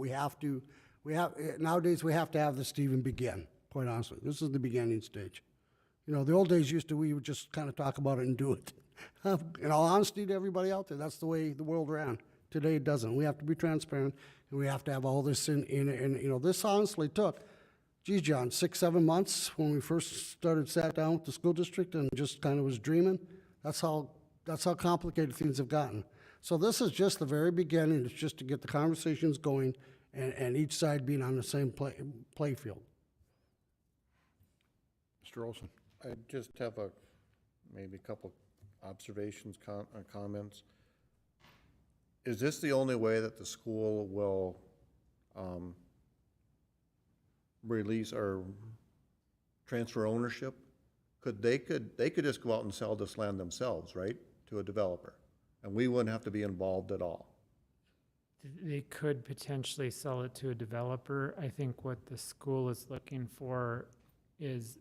nowadays we have to have this to even begin, quite honestly. This is the beginning stage. You know, the old days we would just kind of talk about it and do it. In all honesty to everybody out there, that's the way the world ran. Today it doesn't. We have to be transparent, and we have to have all this in, you know, this honestly took, geez, John, 6, 7 months when we first sat down with the school district and just kind of was dreaming. That's how complicated things have gotten. So this is just the very beginning. It's just to get the conversations going and each side being on the same play field. Mr. Olson? I just have maybe a couple observations, comments. Is this the only way that the school will release or transfer ownership? They could just go out and sell this land themselves, right, to a developer, and we wouldn't have to be involved at all. They could potentially sell it to a developer. I think what the school is looking for is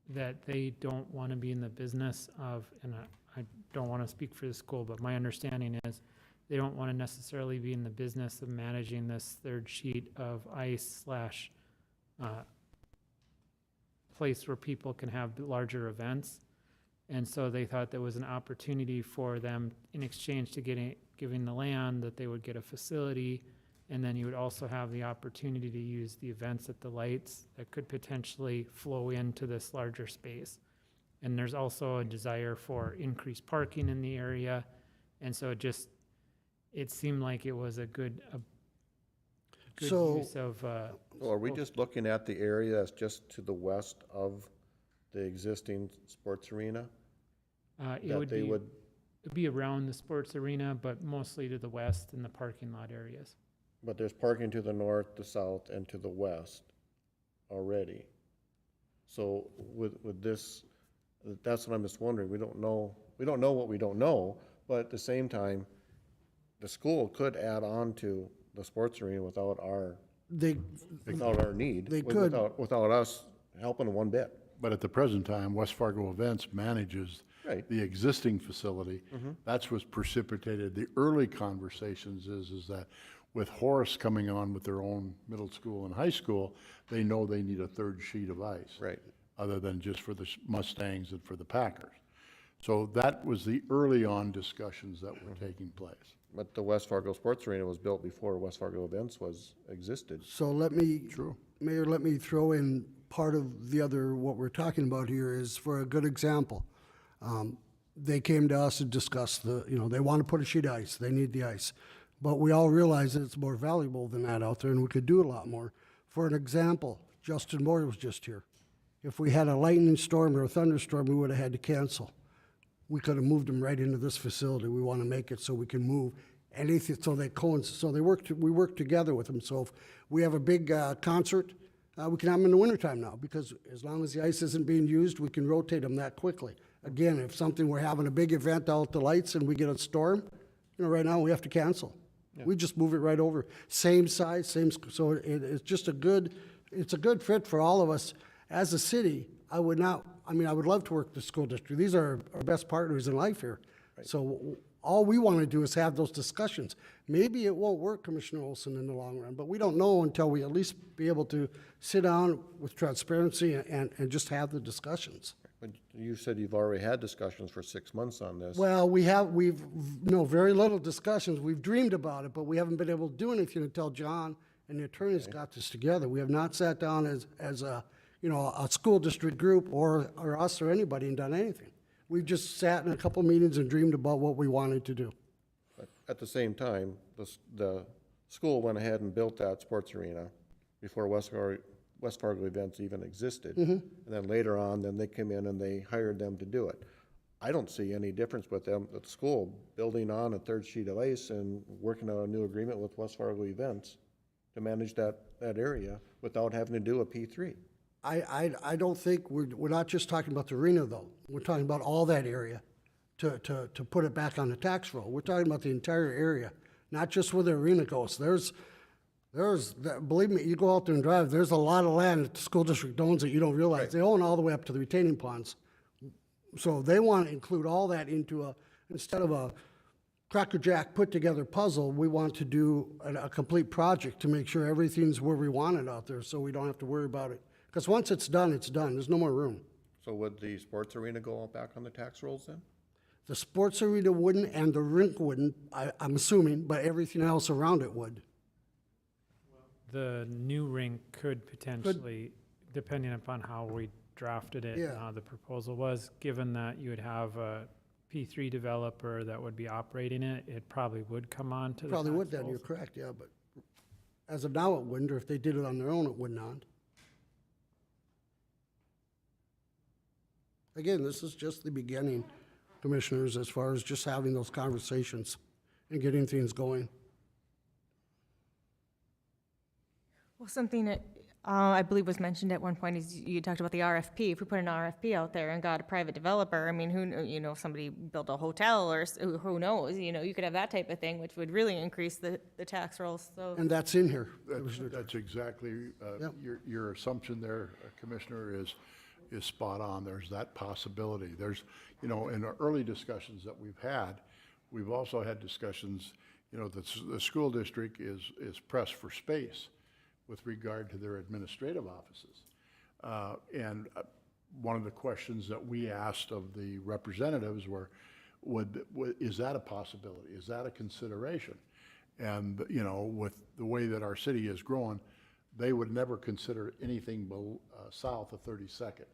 that they don't want to be in the business of, and I don't want to speak for the school, but my understanding is they don't want to necessarily be in the business of managing this third sheet of ice / place where people can have larger events. And so they thought there was an opportunity for them in exchange to giving the land, that they would get a facility, and then you would also have the opportunity to use the events at the lights that could potentially flow into this larger space. And there's also a desire for increased parking in the area. And so it seemed like it was a good So- use of, So are we just looking at the area that's just to the west of the existing sports arena? it That would they be, would, it'd be around the sports arena, but mostly to the west in the parking lot areas. but there's parking to the north, the south, and to the west already. So with this, that's what I'm just wondering. We don't know what we don't know, but at the same time, the school could add on to the sports arena without our need. They could. Without us helping one bit. But at the present time, West Fargo Events manages Right. the existing facility. That's what's precipitated the early conversations is that with Horace coming on with their own middle school and high school, they know they need a third sheet of ice. Right. Other than just for the Mustangs and for the Packers. So that was the early on discussions that were taking place. But the West Fargo Sports Arena was built before West Fargo Events existed. So Mayor, let me throw in part of the other, what we're talking about here is, for a good example. They came to us and discussed they want to put a sheet of ice, they need the ice. But we all realize that it's more valuable than that out there, and we could do a lot more. For an example, Justin Moore was just here. If we had a lightning storm or a thunderstorm, we would have had to cancel. We could have moved them right into this facility. We want to make it so we can move anything, so we work together with them. So if we have a big concert, we can have them in the wintertime now, because as long as the ice isn't being used, we can rotate them that quickly. Again, if we're having a big event out at the lights and we get a storm, right now we have to cancel. We just move it right over. Same size, so it's just a good fit for all of us. As a city, I would love to work with the school district. These are our best partners in life here. Right. So all we want to do is have those discussions. Maybe it won't work, Commissioner Olson, in the long run, but we don't know until we at least be able to sit down with transparency and just have the discussions. But you said you've already had discussions for 6 months on this. Well, we've very little discussions. We've dreamed about it, but we haven't been able to do anything until John and the attorneys got this together. We have not sat down as a school district group or us or anybody and done anything. We've just sat in a couple meetings and dreamed about what we wanted to do. But at the same time, the school went ahead and built that sports arena before West Fargo Events even existed. And then later on, then they came in and they hired them to do it. I don't see any difference with them at the school building on a third sheet of ice and working on a new agreement with West Fargo Events to manage that area without having to do a P3. I don't think we're not just talking about the arena, though. We're talking about all that area to put it back on the tax roll. We're talking about the entire area, not just where the arena goes. Believe me, you go out there and drive, there's a lot of land that the school district owns that you don't realize. Right. They own all the way up to the retaining ponds. So they want to include all that into instead of a crackerjack put-together puzzle, we want to do a complete project to make sure everything's where we want it out there, so we don't have to worry about it. Because once it's done, it's done. There's no more room. So would the sports arena go back on the tax rolls then? The sports arena wouldn't, and the rink wouldn't, I'm assuming, but everything else around it would. The new rink could potentially, depending upon how we drafted it, and how the proposal was, given that you would have a P3 developer that would be operating it, it probably would come on to the Probably tax would then, rolls. you're correct, yeah, but as of now it wouldn't, or if they did it on their own, it would not. Again, this is just the beginning, Commissioners, as far as just having those conversations and getting things going. Well, something that I believe was mentioned at one point is you talked about the RFP. If we put an RFP out there and got a private developer, I mean, if somebody built a hotel or who knows, you could have that type of thing, which would really increase the tax rolls, so. And that's in here. That's exactly, your assumption there, Commissioner, is spot on. There's that possibility. There's, in the early discussions that we've had, we've also had discussions, the school district is pressed for space with regard to their administrative offices. And one of the questions that we asked of the representatives were, is that a possibility? Is that a consideration? And, with the way that our city is growing, they would never consider anything south of 32nd,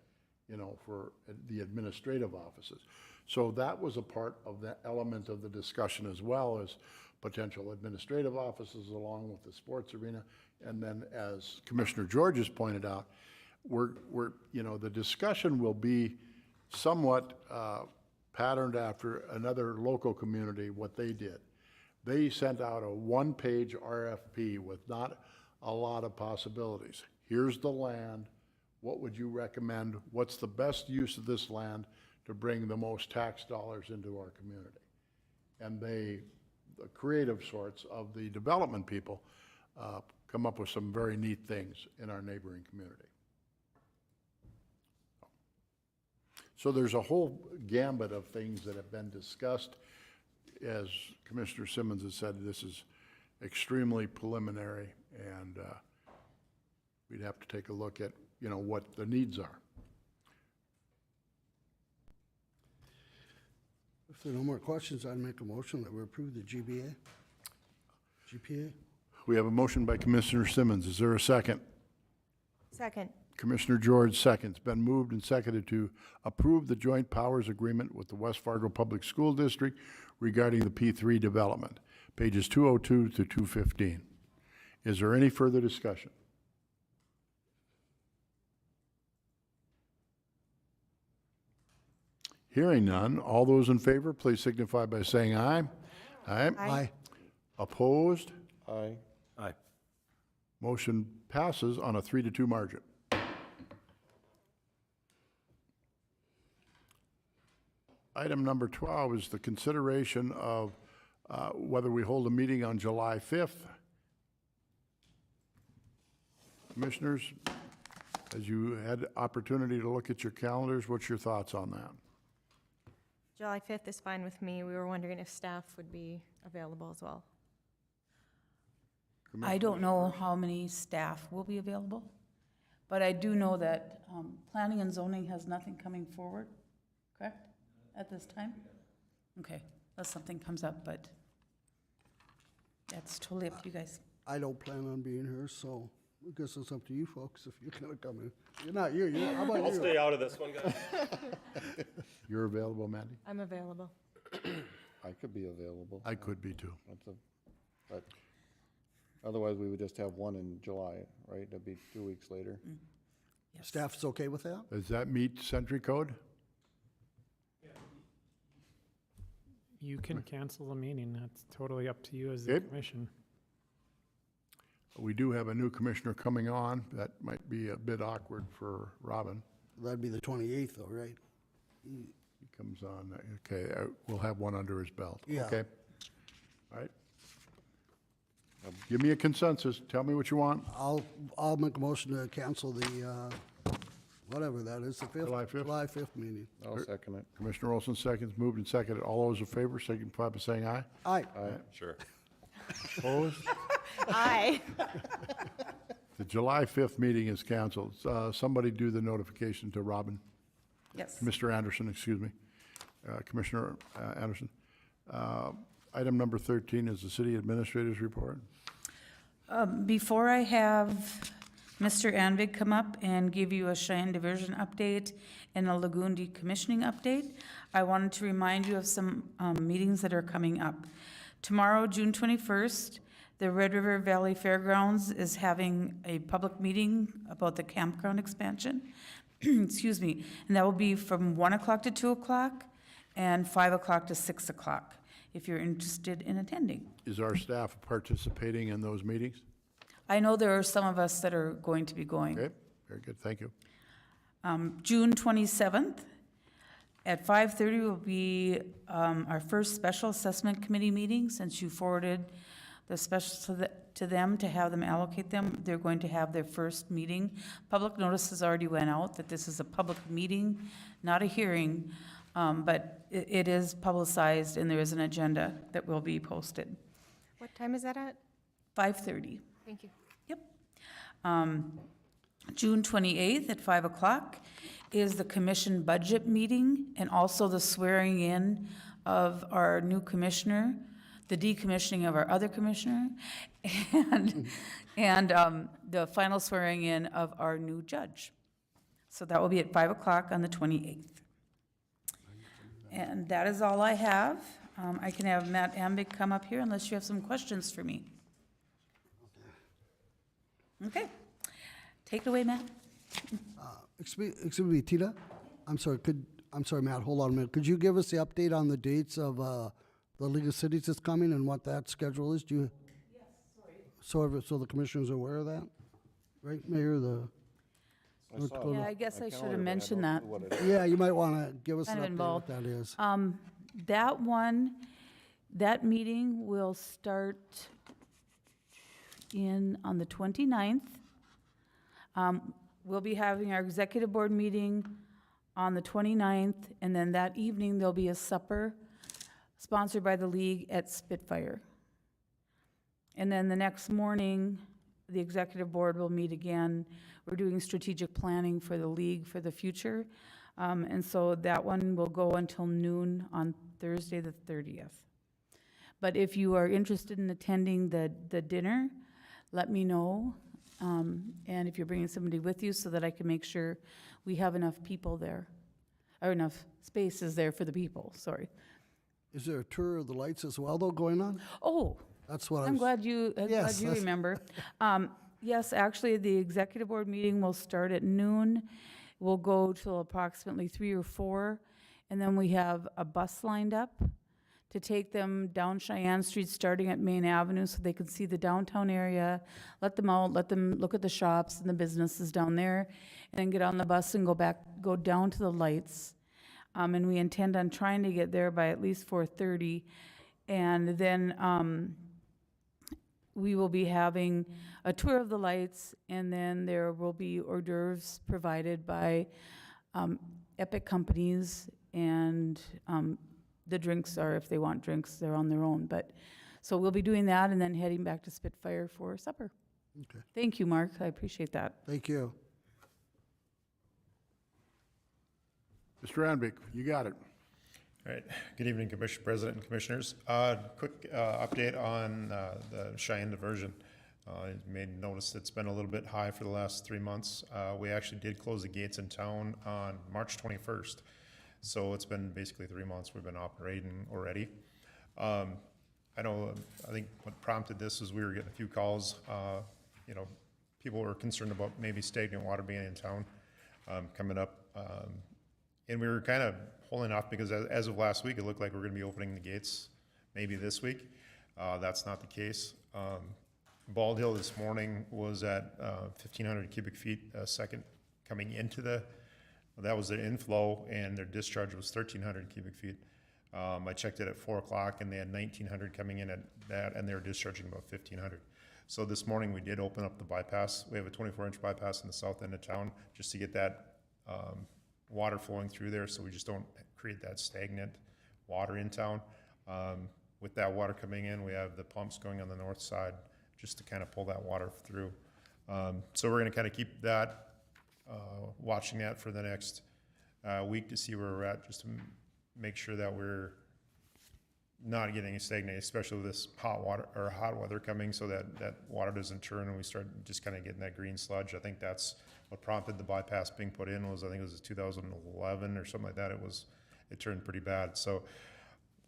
for the administrative offices. So that was a part of that element of the discussion, as well as potential administrative offices along with the sports arena. And then, as Commissioner George has pointed out, the discussion will be somewhat patterned after another local community, what they did. They sent out a one-page RFP with not a lot of possibilities. Here's the land. What would you recommend? What's the best use of this land to bring the most tax dollars into our community? And the creative sorts of the development people come up with some very neat things in our neighboring community. So there's a whole gambit of things that have been discussed. As Commissioner Simmons has said, this is extremely preliminary, and we'd have to take a look at, what the needs are. If there are no more questions, I'd make a motion that we approve the GPA. We have a motion by Commissioner Simmons. Is there a second? Second. Commissioner George seconds. Been moved and seconded to approve the joint powers agreement with the West Fargo Public School District regarding the P3 development, pages 202 to 215. Is there any further discussion? Hearing none, all those in favor, please signify by saying aye. Aye. Aye. Opposed? Aye. Aye. Motion passes on a 3-2 margin. Item number 12 is the consideration of whether we hold a meeting on July 5th. Commissioners, as you had opportunity to look at your calendars, what's your thoughts on that? July 5th is fine with me. We were wondering if staff would be available as well. I don't know how many staff will be available, but I do know that planning and zoning has nothing coming forward, correct, at this time? Okay, unless something comes up, but that's totally up to you guys. I don't plan on being here, so I guess it's up to you folks if you're gonna come in. You're not, you, how about you? I'll stay out of this one, guys. You're available, Mandy? I'm available. I could be available. I could be too. But otherwise, we would just have one in July, right? That'd be 2 weeks later. Staff's okay with that? Does that meet Century Code? You can cancel the meeting. That's totally up to you as the Okay. commission. We do have a new commissioner coming on. That might be a bit awkward for Robin. That'd be the 28th though, right? He comes on, okay, we'll have one under his belt. Yeah. Okay. All right. Give me a consensus. Tell me what you want. I'll make a motion to cancel the, whatever that is, the 5th? July 5th? July 5th meeting. I'll second it. Commissioner Olson seconds, moved and seconded. All those in favor, signify by saying aye. Aye. Sure. Opposed? Aye. The July 5th meeting is canceled. Somebody do the notification to Robin. Yes. Mr. Anderson, excuse me. Commissioner Anderson. Item number 13 is the city administrator's report. Before I have Mr. Anvig come up and give you a Cheyenne diversion update and a lagoon decommissioning update, I wanted to remind you of some meetings that are coming up. Tomorrow, June 21st, the Red River Valley Fairgrounds is having a public meeting about the campground expansion. Excuse me, and that will be from 1 o'clock to 2 o'clock and 5 o'clock to 6 o'clock, if you're interested in attending. Is our staff participating in those meetings? I know there are some of us that are going to be going. Okay, very good, thank you. June 27th at 5:30 will be our first special assessment committee meeting. Since you forwarded the specials to them to have them allocate them, they're going to have their first meeting. Public notices already went out that this is a public meeting, not a hearing, but it is publicized and there is an agenda that will be posted. What time is that at? 5:30. Thank you. Yep. June 28th at 5 o'clock is the commission budget meeting and also the swearing in of our new commissioner, the decommissioning of our other commissioner, and the final swearing in of our new judge. So that will be at 5 o'clock on the 28th. And that is all I have. I can have Matt Ambick come up here unless you have some questions for me. Okay. Take it away, Matt. Excuse me, Tina? I'm sorry, Matt, hold on a minute. Could you give us the update on the dates of the League of Cities that's coming and what that schedule is? Do you? Yes, sorry. So the commissioners are aware of that? Right, Mayor, Yeah, I guess I should have mentioned that. Yeah, you might want to give us Kind an of update what involved. that is. That meeting will start on the 29th. We'll be having our executive board meeting on the 29th, and then that evening, there'll be a supper sponsored by the league at Spitfire. And then the next morning, the executive board will meet again. We're doing strategic planning for the league for the future. And so that one will go until noon on Thursday, the 30th. But if you are interested in attending the dinner, let me know. And if you're bringing somebody with you so that I can make sure we have enough people there, or enough spaces there for the people, sorry. Is there a tour of the lights as well, though, going on? Oh, That's what I'm glad you Yes, that's- remember. Yes, actually, the executive board meeting will start at noon. We'll go till approximately 3 or 4, and then we have a bus lined up to take them down Cheyenne Street, starting at Main Avenue, so they can see the downtown area, let them out, let them look at the shops and the businesses down there, and then get on the bus and go down to the lights. And we intend on trying to get there by at least 4:30. And then we will be having a tour of the lights, and then there will be hors d'oeuvres provided by Epic Companies, and the drinks are, if they want drinks, they're on their own. But, so we'll be doing that and then heading back to Spitfire for supper. Okay, Thank you, Mark, I appreciate that. thank you. Mr. Anbick, you got it. All right. Good evening, Commissioner President and Commissioners. Quick update on the Cheyenne diversion. You may notice it's been a little bit high for the last 3 months. We actually did close the gates in town on March 21st. So it's been basically 3 months we've been operating already. I think what prompted this is we were getting a few calls. People were concerned about maybe stagnant water being in town coming up. And we were kind of holding off because as of last week, it looked like we're going to be opening the gates maybe this week. That's not the case. Bald Hill this morning was at 1,500 cubic feet a second coming into that was their inflow, and their discharge was 1,300 cubic feet. I checked it at 4 o'clock, and they had 1,900 coming in at that, and they were discharging about 1,500. So this morning, we did open up the bypass. We have a 24-inch bypass in the south end of town just to get that water flowing through there, so we just don't create that stagnant water in town. With that water coming in, we have the pumps going on the north side just to kind of pull that water through. So we're going to kind of keep that, watching that for the next week to see where we're at, just to make sure that we're not getting stagnant, especially with this hot weather coming, so that water doesn't turn and we start just kind of getting that green sludge. I think that's what prompted the bypass being put in. I think it was 2011 or something like that. It turned pretty bad. So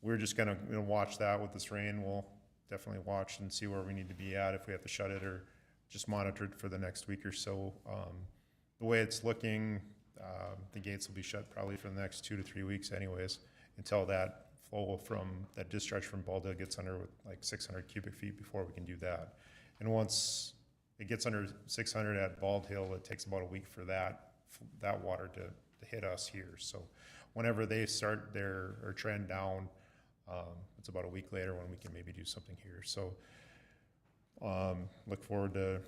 we're just gonna watch that with this rain. We'll definitely watch and see where we need to be at, if we have to shut it or just monitor it for the next week or so. The way it's looking, the gates will be shut probably for the next 2 to 3 weeks anyways, until that flow from that discharge from Bald Hill gets under with like 600 cubic feet before we can do that. And once it gets under 600 at Bald Hill, it takes about a week for that water to hit us here. So whenever they start or trend down, it's about a week later when we can maybe do something here. So look forward to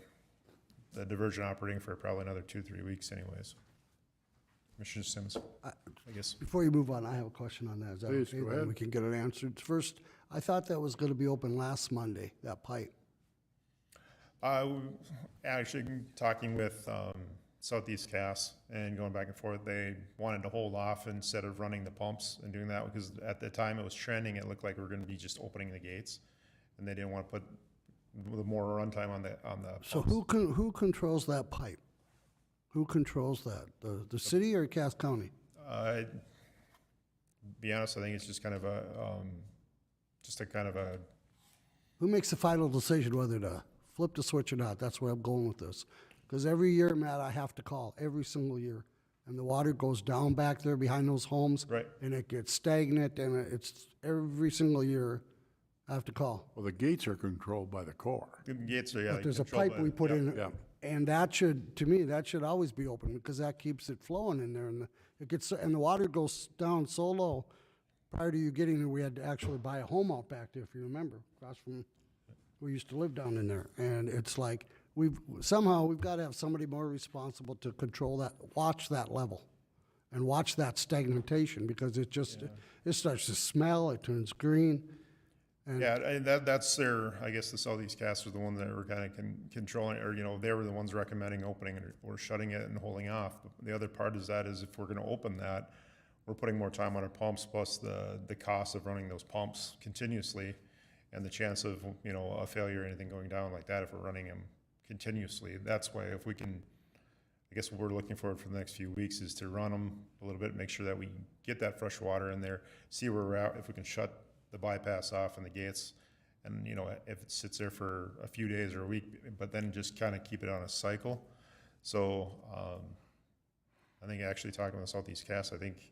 the diversion operating for probably another 2-3 weeks anyways. Commissioner Sims, I guess. Before you move on, I have a question on that. Is that Please, okay? go Then ahead. we can get it answered. First, I thought that was going to be open last Monday, that pipe. Actually, talking with Southeast Cass and going back and forth, they wanted to hold off instead of running the pumps and doing that, because at the time it was trending, it looked like we were going to be just opening the gates, and they didn't want to put more runtime on the So pumps. who controls that pipe? Who controls that? The city or Cass County? Be honest, I think it's just kind of a Who makes the final decision whether to flip the switch or not? That's where I'm going with this. Because every year, Matt, I have to call, every single year. And the water goes down back there behind those homes. Right. And it gets stagnant, and it's every single year I have to call. Well, the gates are controlled by the Corps. The gates are, yeah. But there's a controlled pipe by- we put yeah. in, Yeah. and that should, to me, that should always be open, because that keeps it flowing in there, and the water goes down so low. Prior to you getting there, we had to actually buy a home out back there, if you remember, across from, we used to live down in there, and it's like, we've got to have somebody more responsible to control that, watch that level, and watch that stagnation, because it starts to smell, it turns green. And Yeah, and that's their, I guess the Southeast Cast are the ones that were kind of controlling, or, they were the ones recommending opening it or shutting it and holding off. The other part is that is if we're gonna open that, we're putting more time on our pumps, plus the cost of running those pumps continuously, and the chance of, a failure or anything going down like that if we're running them continuously. That's why if we can, I guess what we're looking for the next few weeks is to run them a little bit, make sure that we get that fresh water in there, see where we're at, if we can shut the bypass off and the gates, and if it sits there for a few days or a week, but then just kind of keep it on a cycle. So I think actually talking with Southeast Cast, I think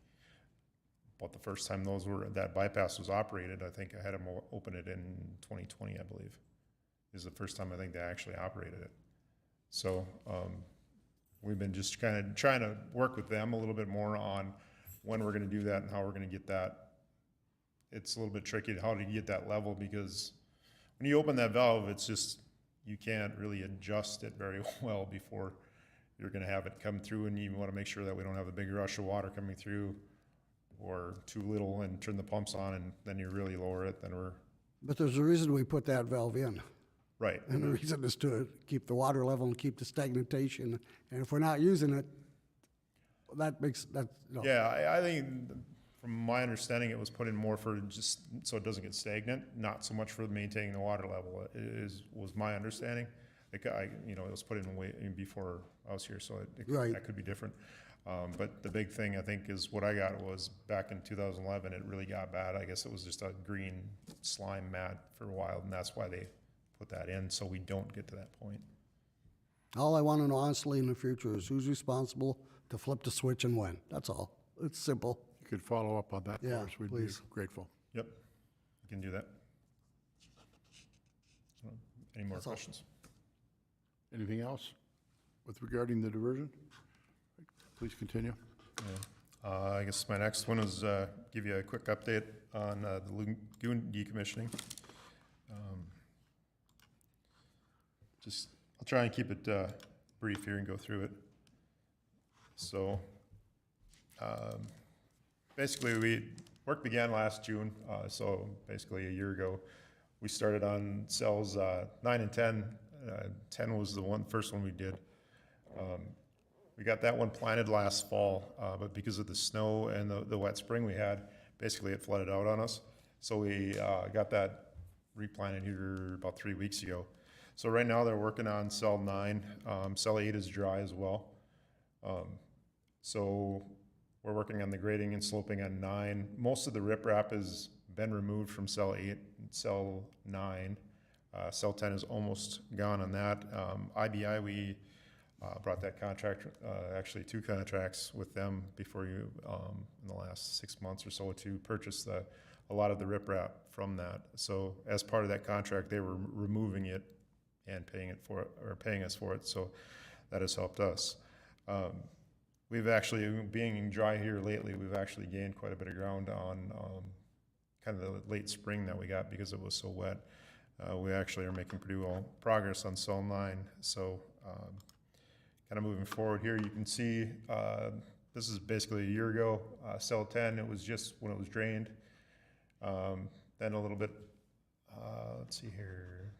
about the first time that bypass was operated, I think I had them open it in 2020, I believe, is the first time I think they actually operated it. So we've been just kind of trying to work with them a little bit more on when we're going to do that and how we're going to get that. It's a little bit tricky how to get that level, because when you open that valve, it's just, you can't really adjust it very well before you're going to have it come through, and you want to make sure that we don't have a big rush of water coming through or too little and turn the pumps on and then you really lower it, then we're. But there's a reason we put that valve in. Right. And the reason is to keep the water level and keep the stagnation. And if we're not using it, that makes, that, Yeah, I think from my understanding, it was put in more for just so it doesn't get stagnant, not so much for maintaining the water level, was my understanding. It was put in way before I was here, so Right. that could be different. But the big thing, I think, is what I got was back in 2011, it really got bad. I guess it was just a green slime mat for a while, and that's why they put that in, so we don't get to that point. all I want to know honestly in the future is who's responsible to flip the switch and when. That's all. It's simple. You could follow up on that Yeah, for us, we'd be please. grateful. Yep, we can do that. Any more That's all. questions? Anything else with regarding the diversion? Please continue. I guess my next one is give you a quick update on the lagoon decommissioning. I'll try and keep it brief here and go through it. So basically, work began last June, so basically a year ago. We started on cells 9 and 10. 10 was the first one we did. We got that one planted last fall, but because of the snow and the wet spring we had, basically it flooded out on us. So we got that replanted here about 3 weeks ago. So right now they're working on cell 9. Cell 8 is dry as well. So we're working on the grading and sloping on 9. Most of the riprap has been removed from cell 8 and cell 9. Cell 10 is almost gone on that. IBI, we brought that contract, actually 2 contracts with them before you, in the last 6 months or so, to purchase a lot of the riprap from that. So as part of that contract, they were removing it and paying us for it. So that has helped us. We've actually, being dry here lately, we've actually gained quite a bit of ground on kind of the late spring that we got because it was so wet. We actually are making pretty well progress on cell 9. So kind of moving forward here, you can see this is basically a year ago. Cell 10, it was just when it was drained. Then a little bit, let's see here,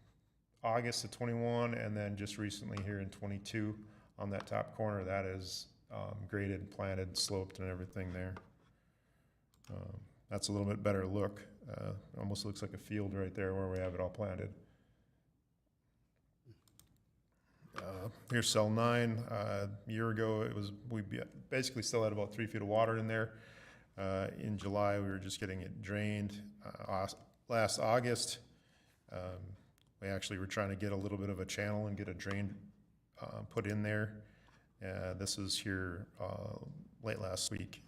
August of 21, and then just recently here in 22 on that top corner, that is graded, planted, sloped, and everything there. That's a little bit better look. Almost looks like a field right there where we have it all planted. Here's cell 9. A year ago, we basically still had about 3 feet of water in there. In July, we were just getting it drained. Last August, we actually were trying to get a little bit of a channel and get a drain put in there. This is here late last week.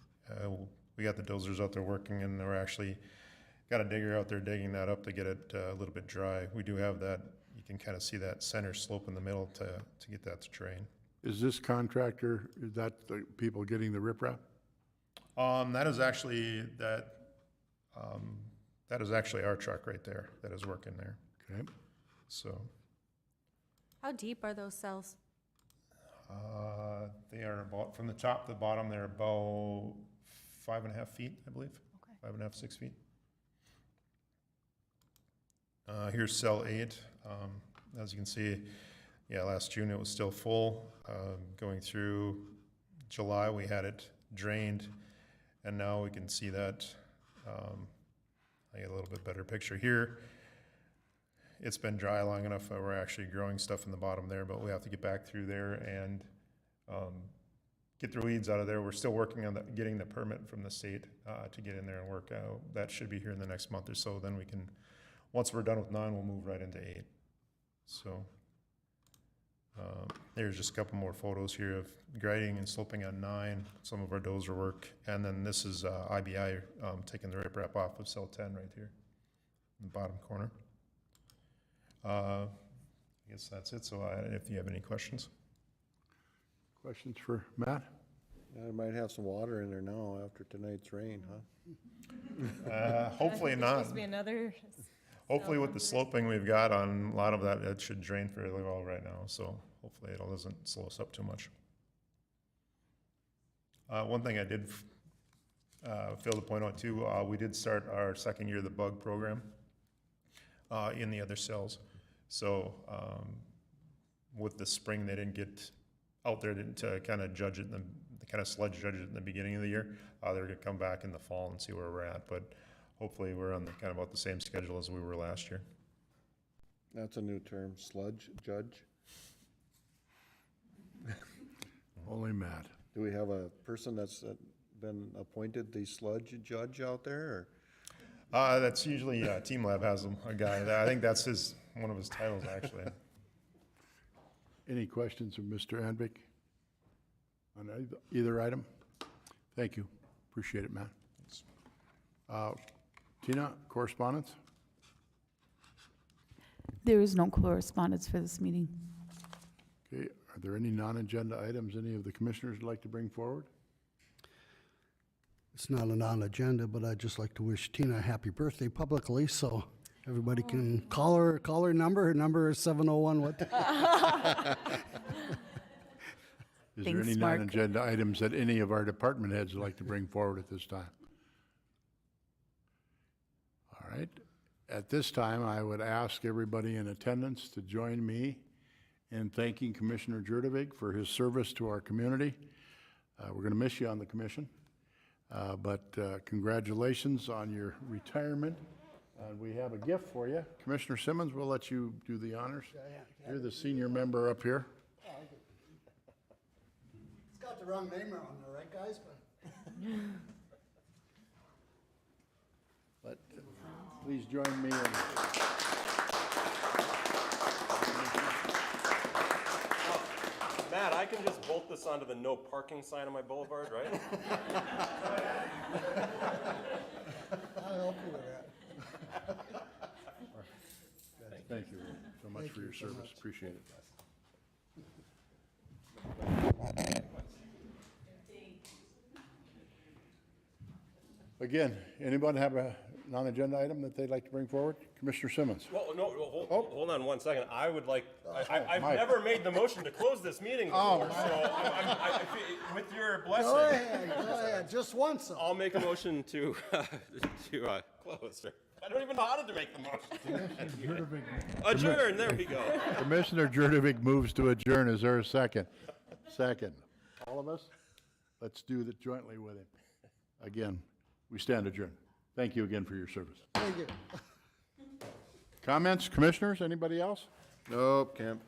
We got the dozers out there working, and we're actually got a digger out there digging that up to get it a little bit dry. We do have that. You can kind of see that center slope in the middle to get that to drain. Is this contractor, is that the people getting the riprap? That is actually our truck right there that is working there. Okay. So How deep are those cells? they are about, from the top to the bottom, they're about 5.5 feet, I believe. Okay. 5.5, 6 feet. Here's cell 8. As you can see, yeah, last June it was still full. Going through July, we had it drained, and now we can see that. I get a little bit better picture here. It's been dry long enough that we're actually growing stuff in the bottom there, but we have to get back through there and get the weeds out of there. We're still working on getting the permit from the state to get in there and work out. That should be here in the next month or so. Then we can, once we're done with 9, we'll move right into 8. So there's just a couple more photos here of grading and sloping on 9, some of our dozer work. And then this is IBI taking the riprap off of cell 10 right here in the bottom corner. I guess that's it. So if you have any questions. Questions for Matt? I might have some water in there now after tonight's rain, huh? Hopefully There's not. supposed to be another. Hopefully with the sloping we've got on a lot of that, it should drain fairly well right now. So hopefully it doesn't slow us up too much. One thing I did fail to point out too, we did start our second year of the bug program in the other cells. So with the spring, they didn't get out there to kind of judge it, kind of sludge judge it in the beginning of the year. They're going to come back in the fall and see where we're at. But hopefully we're on kind of about the same schedule as we were last year. That's a new term, sludge judge. Only Matt. Do we have a person that's been appointed the sludge judge out there, or? That's usually Team Lab has a guy. I think that's one of his titles actually. Any questions of Mr. Anvik on either item? Thank you. Appreciate it, Matt. Tina, correspondence? There is no correspondence for this meeting. Okay, are there any non-agenda items any of the commissioners would like to bring forward? It's not a non-agenda, but I'd just like to wish Tina a happy birthday publicly, so everybody can call her number. Her number is 701 what? Is there Thanks, any Mark. non-agenda items that any of our department heads would like to bring forward at this time? All right. At this time, I would ask everybody in attendance to join me in thanking Commissioner Jurdevig for his service to our community. We're going to miss you on the commission, but congratulations on your retirement. We have a gift for you. Commissioner Simmons, we'll let you do the honors. You're the senior member up here. It's got the wrong name on there, right, guys? But please join me in. Matt, I can just bolt this onto the no parking sign on my boulevard, right? I'll help you with that. Thank you so much for your service. Appreciate it. Again, anybody have a non-agenda item that they'd like to bring forward? Commissioner Simmons? Well, no, hold on one second. I would like, I've never made the motion to close this meeting before, so with your blessing. Go ahead, just once. I'll make a motion to close. I don't even know how to make the motion. Adjourn, there we go. Commissioner Jurdevig moves to adjourn. Is there a second? Second. All of us? Let's do that jointly with him. Again, we stand adjourned. Thank you again for your service. Thank you. Comments, commissioners, anybody else? Nope, can't